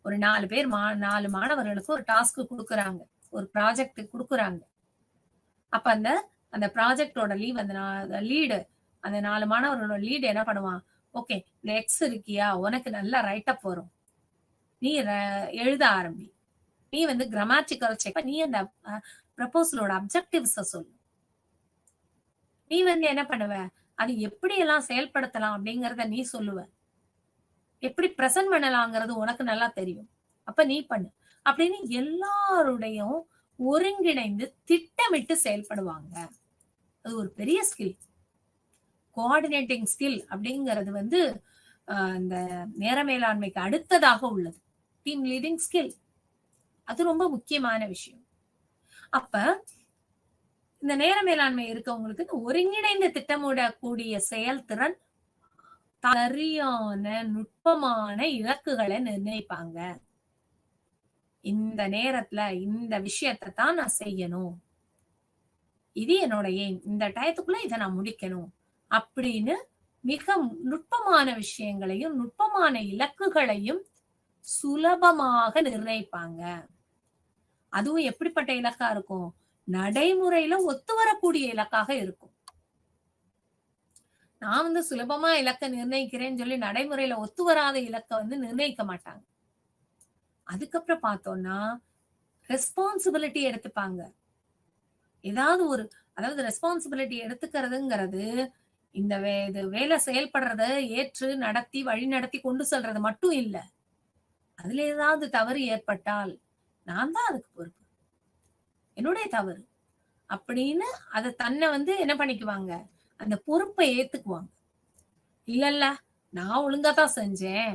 ஒரு 4 மாணவர்களுக்கு ஒரு டாஸ்க் கொடுக்குறாங்க, ஒரு ப்ராஜெக்ட் கொடுக்குறாங்க. அப்ப அந்த ப்ராஜெக்டோட லீடு அந்த 4 மாணவர்களோட லீடு என்ன பண்ணுவான்? ஓகே, இந்த எக்ஸ் இருக்கியா, உனக்கு நல்லா ரைட் அப் வரும், நீ எழுத ஆரம்பி, நீ கிராமட்டிக்கல் செக், நீ அந்த ப்ரப்போசலோட அப்ஜெக்டிவ்ஸ் சொல்லு, நீ என்ன பண்ணுவ, அது எப்படி எல்லாம் செயல்படுத்தலாம் அப்படிங்கறத நீ சொல்லுவ, எப்படி பிரசன்ட் பண்ணலாங்கிறது உனக்கு நல்லா தெரியும், அப்ப நீ பண்ணு அப்படின்னு எல்லாருடையும் ஒருங்கிணைந்து திட்டமிட்டு செயல்படுவாங்க. அது ஒரு பெரிய ஸ்கில். கோஆர்டினேட்டிங் ஸ்கில் அப்படிங்கிறது இந்த நேர மேலாண்மைக்கு அடுத்ததாக உள்ளது. டீம் லீடிங் ஸ்கில் அது ரொம்ப முக்கியமான விஷயம். அப்ப இந்த நேர மேலாண்மை இருக்கவங்களுக்கு ஒருங்கிணைந்து திட்டமிடக்கூடிய செயல்திறன், சரியான நுட்பமான இலக்குகளை நிர்ணயிப்பாங்க. இந்த நேரத்துல இந்த விஷயத்தை தான் நான் செய்யணும், இது என்னோட எய்ம், இந்த டயத்துக்குள்ள இதை நான் முடிக்கணும் அப்படின்னு மிக நுட்பமான விஷயங்களையும் நுட்பமான இலக்குகளையும் சுலபமாக நிர்ணயிப்பாங்க. அதுவும் எப்படிப்பட்ட இலக்கா இருக்கும்? நடைமுறையில ஒத்து வரக்கூடிய இலக்காக இருக்கும். நான் சுலபமா இலக்க நிர்ணயிக்கிறேன்னு சொல்லி நடைமுறையில ஒத்து வராத இலக்க நிர்ணயிக்க மாட்டாங்க. அதுக்கப்புறம் பார்த்தோம்னா ரெஸ்பான்சிபிலிட்டி எடுத்துப்பாங்க. ஏதாவது அதாவது ரெஸ்பான்சிபிலிட்டி எடுத்துக்கிறதுங்கிறது இந்த வேலை செயல்படுறத ஏற்று நடத்தி வழி நடத்தி கொண்டு செல்றது மட்டும் இல்ல. அதுல ஏதாவது தவறு ஏற்பட்டால் நான் தான் அதுக்கு பொறுப்பு, என்னுடைய தவறு அப்படின்னு அதை தன்னை என்ன பண்ணிக்குவாங்க, அந்த பொறுப்பை ஏத்துக்குவாங்க. இல்ல நான் ஒழுங்கா தான் செஞ்சேன்,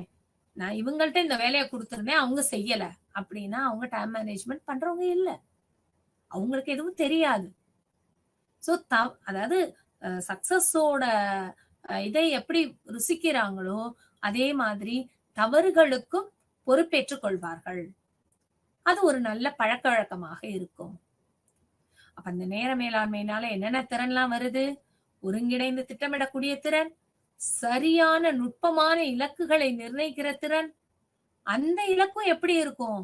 நான் இவங்கள்ட்ட இந்த வேலையை கொடுத்திருந்தேன், அவங்க செய்யல அப்படின்னா அவங்க டைம் மேனேஜ்மெண்ட் பண்றவங்க இல்ல, அவங்களுக்கு எதுவும் தெரியாது. சோ அதாவது சக்சஸோட இதை எப்படி ருசிக்கிறாங்களோ அதே மாதிரி தவறுகளுக்கும் பொறுப்பேற்றுக் கொள்வார்கள். அது ஒரு நல்ல பழக்க வழக்கமாக இருக்கும். அப்ப அந்த நேர மேலாண்மையினால என்னென்ன திறன்லாம் வருது? ஒருங்கிணைந்து திட்டமிடக்கூடிய திறன், சரியான நுட்பமான இலக்குகளை நிர்ணயிக்கிற திறன், அந்த இலக்கும் எப்படி இருக்கும்?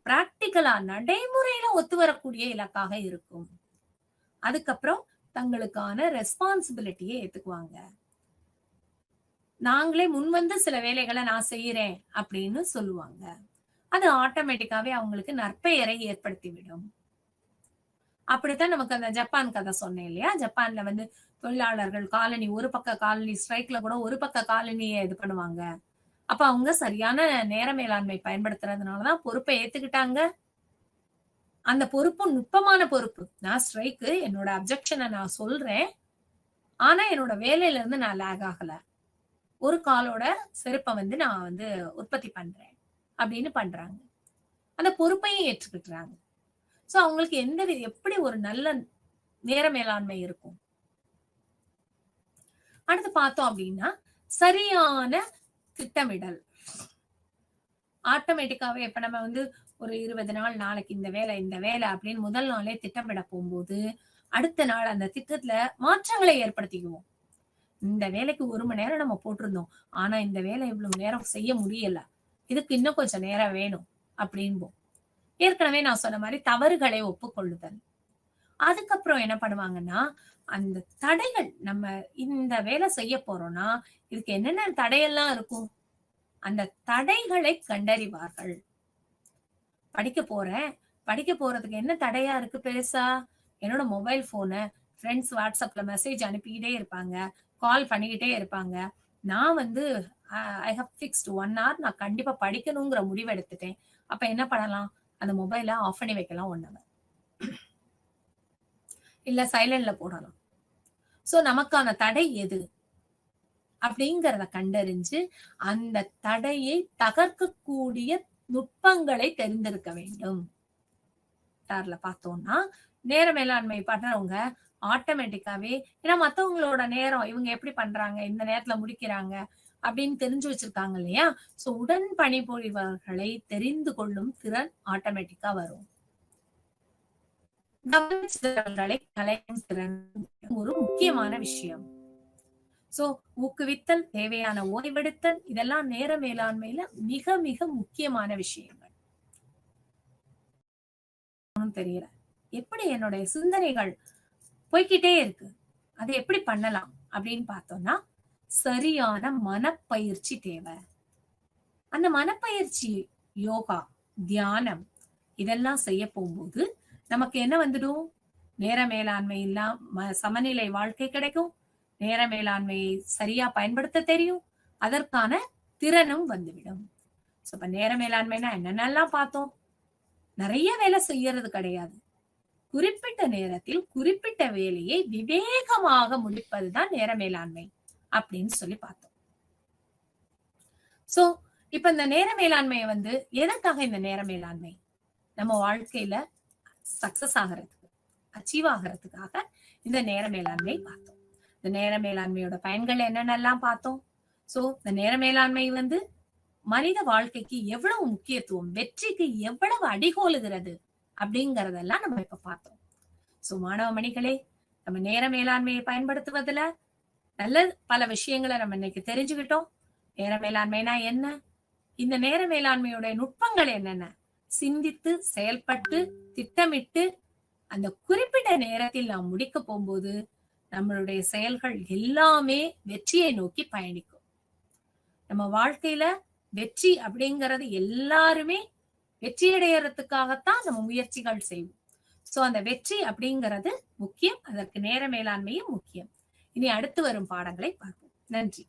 பிராக்டிக்கலா நடைமுறையில ஒத்து வரக்கூடிய இலக்காக இருக்கும். அதுக்கப்புறம் தங்களுக்கான ரெஸ்பான்சிபிலிட்டியை ஏத்துக்குவாங்க. நாங்களே முன்வந்து சில வேலைகளை நான் செய்யறேன் அப்படின்னு சொல்லுவாங்க. அது ஆட்டோமேட்டிக்காவே அவங்களுக்கு நற்பெயரை ஏற்படுத்திவிடும். அப்படித்தான் நமக்கு அந்த ஜப்பான் கதை சொன்னேன் இல்லையா? ஜப்பான்ல தொழிலாளர்கள் காலனி, ஒரு பக்க காலனி ஸ்ட்ரைக்ல கூட ஒரு பக்க காலனியை இது பண்ணுவாங்க. அப்ப அவங்க சரியான நேர மேலாண்மை பயன்படுத்துறதுனாலதான் பொறுப்பை ஏத்துக்கிட்டாங்க. அந்த பொறுப்பு நுட்பமான பொறுப்பு. நான் ஸ்ட்ரைக்கு, என்னோட அப்ஜெக்ஷனை நான் சொல்றேன், ஆனா என்னோட வேலையில இருந்து நான் லேக் ஆகல, ஒரு காலோட செருப்பை நான் உற்பத்தி பண்றேன் அப்படின்னு பண்றாங்க. அந்த பொறுப்பையும் ஏற்றுக்கிட்டுறாங்க. சோ அவங்களுக்கு எப்படி ஒரு நல்ல நேர மேலாண்மை இருக்கும். அடுத்து பார்த்தோம் அப்படின்னா சரியான திட்டமிடல். ஆட்டோமேட்டிக்காவே இப்ப நம்ம ஒரு 20 நாள் நாளைக்கு இந்த வேலை அப்படின்னு முதல் நாளே திட்டமிட போகும்போது அடுத்த நாள் அந்த திட்டத்துல மாற்றங்களை ஏற்படுத்திக்குவோம். இந்த வேலைக்கு 1 மணி நேரம் நம்ம போட்டிருந்தோம், ஆனா இந்த வேலை இவ்வளவு நேரம் செய்ய முடியல, இதுக்கு இன்னும் கொஞ்சம் நேரம் வேணும் அப்படின்போம். ஏற்கனவே நான் சொன்ன மாதிரி தவறுகளை ஒப்புக்கொள்ளுதல். அதுக்கப்புறம் என்ன பண்ணுவாங்கன்னா அந்த தடைகள், நம்ம இந்த வேலை செய்ய போறோம்னா இதுக்கு என்னென்ன தடையெல்லாம் இருக்கும், அந்த தடைகளை கண்டறிவார்கள். படிக்க போறதுக்கு என்ன தடையா இருக்கு பெருசா? என்னோட மொபைல் போனை ஃப்ரெண்ட்ஸ் வாட்ஸ்அப்ல மெசேஜ் அனுப்பிக்கிட்டே இருப்பாங்க, கால் பண்ணிக்கிட்டே இருப்பாங்க. நான் ஐ ஹவ் ஃபிக்ஸ்ட் 1 hour நான் கண்டிப்பா படிக்கணுங்கிற முடிவு எடுத்துட்டேன். அப்ப என்ன பண்ணலாம், அந்த மொபைலை ஆஃப் பண்ணி வைக்கலாம் 1 hour, இல்ல சைலண்ட்ல போடலாம். சோ நமக்கான தடை எது அப்படிங்கறத கண்டறிஞ்சு அந்த தடையை தகர்க்கக்கூடிய நுட்பங்களை தெரிந்திருக்க வேண்டும். பார்த்தோம்னா நேர மேலாண்மை பண்றவங்க ஆட்டோமேட்டிக்காவே, ஏன்னா மத்தவங்களோட நேரம் இவங்க எப்படி பண்றாங்க, இந்த நேரத்துல முடிக்கிறாங்க அப்படின்னு தெரிஞ்சு வச்சிருக்காங்க இல்லையா? சோ உடன் பணிபுரிபவர்களை தெரிந்து கொள்ளும் திறன் ஆட்டோமேட்டிக்கா வரும். கவனச்சிதறல்களை களையும் திறன் ஒரு முக்கியமான விஷயம். சோ ஊக்குவித்தல், தேவையான ஓய்வெடுத்தல், இதெல்லாம் நேர மேலாண்மையில மிக மிக முக்கியமான விஷயங்கள். தெரியல, எப்படி என்னுடைய சிந்தனைகள் போய்க்கிட்டே இருக்கு, அதை எப்படி பண்ணலாம் அப்படின்னு பார்த்தோம்னா, சரியான மனப்பயிற்சி தேவை. அந்த மனப்பயிற்சி யோகா, தியானம் இதெல்லாம் செய்ய போகும்போது நமக்கு என்ன வந்துடும்? நேர மேலாண்மை இல்லாம சமநிலை வாழ்க்கை கிடைக்கும். நேர மேலாண்மையை சரியா பயன்படுத்த தெரியும். அதற்கான திறனும் வந்துவிடும். இப்ப நேர மேலாண்மைனா என்னென்னலாம் பார்த்தோம்? நிறைய வேலை செய்யறது கிடையாது. குறிப்பிட்ட நேரத்தில் குறிப்பிட்ட வேலையை விவேகமாக முடிப்பதுதான் நேர மேலாண்மை அப்படின்னு சொல்லி பார்த்தோம். சோ இப்ப இந்த நேர மேலாண்மையை எதற்காக இந்த நேர மேலாண்மை? நம்ம வாழ்க்கையில சக்சஸ் ஆகிறதுக்கு, அச்சீவ் ஆகிறதுக்காக இந்த நேர மேலாண்மை பார்த்தோம். இந்த நேர மேலாண்மையோட பயன்கள் என்னென்னலாம் பார்த்தோம். சோ இந்த நேர மேலாண்மை மனித வாழ்க்கைக்கு எவ்வளவு முக்கியத்துவம், வெற்றிக்கு எவ்வளவு அடிகோலுகிறது அப்படிங்கறதெல்லாம் நம்ம இப்ப பார்த்தோம். சோ மாணவ மணிகளே, நம்ம நேர மேலாண்மையை பயன்படுத்துவதுல நல்ல பல விஷயங்களை நம்ம இன்னைக்கு தெரிஞ்சுக்கிட்டோம். நேர மேலாண்மைனா என்ன, இந்த நேர மேலாண்மையோட நுட்பங்கள் என்னென்ன, சிந்தித்து செயல்பட்டு திட்டமிட்டு அந்த குறிப்பிட்ட நேரத்தில் நாம் முடிக்க போகும்போது நம்மளுடைய செயல்கள் எல்லாமே வெற்றியை நோக்கி பயணிக்கும். நம்ம வாழ்க்கையில வெற்றி அப்படிங்கறது எல்லாருமே வெற்றி அடையறதுக்காகத்தான் நம்ம முயற்சிகள் செய்வோம். சோ அந்த வெற்றி அப்படிங்கிறது முக்கியம், அதற்கு நேர மேலாண்மையும் முக்கியம். இனி அடுத்து வரும் பாடங்களை பார்ப்போம். நன்றி.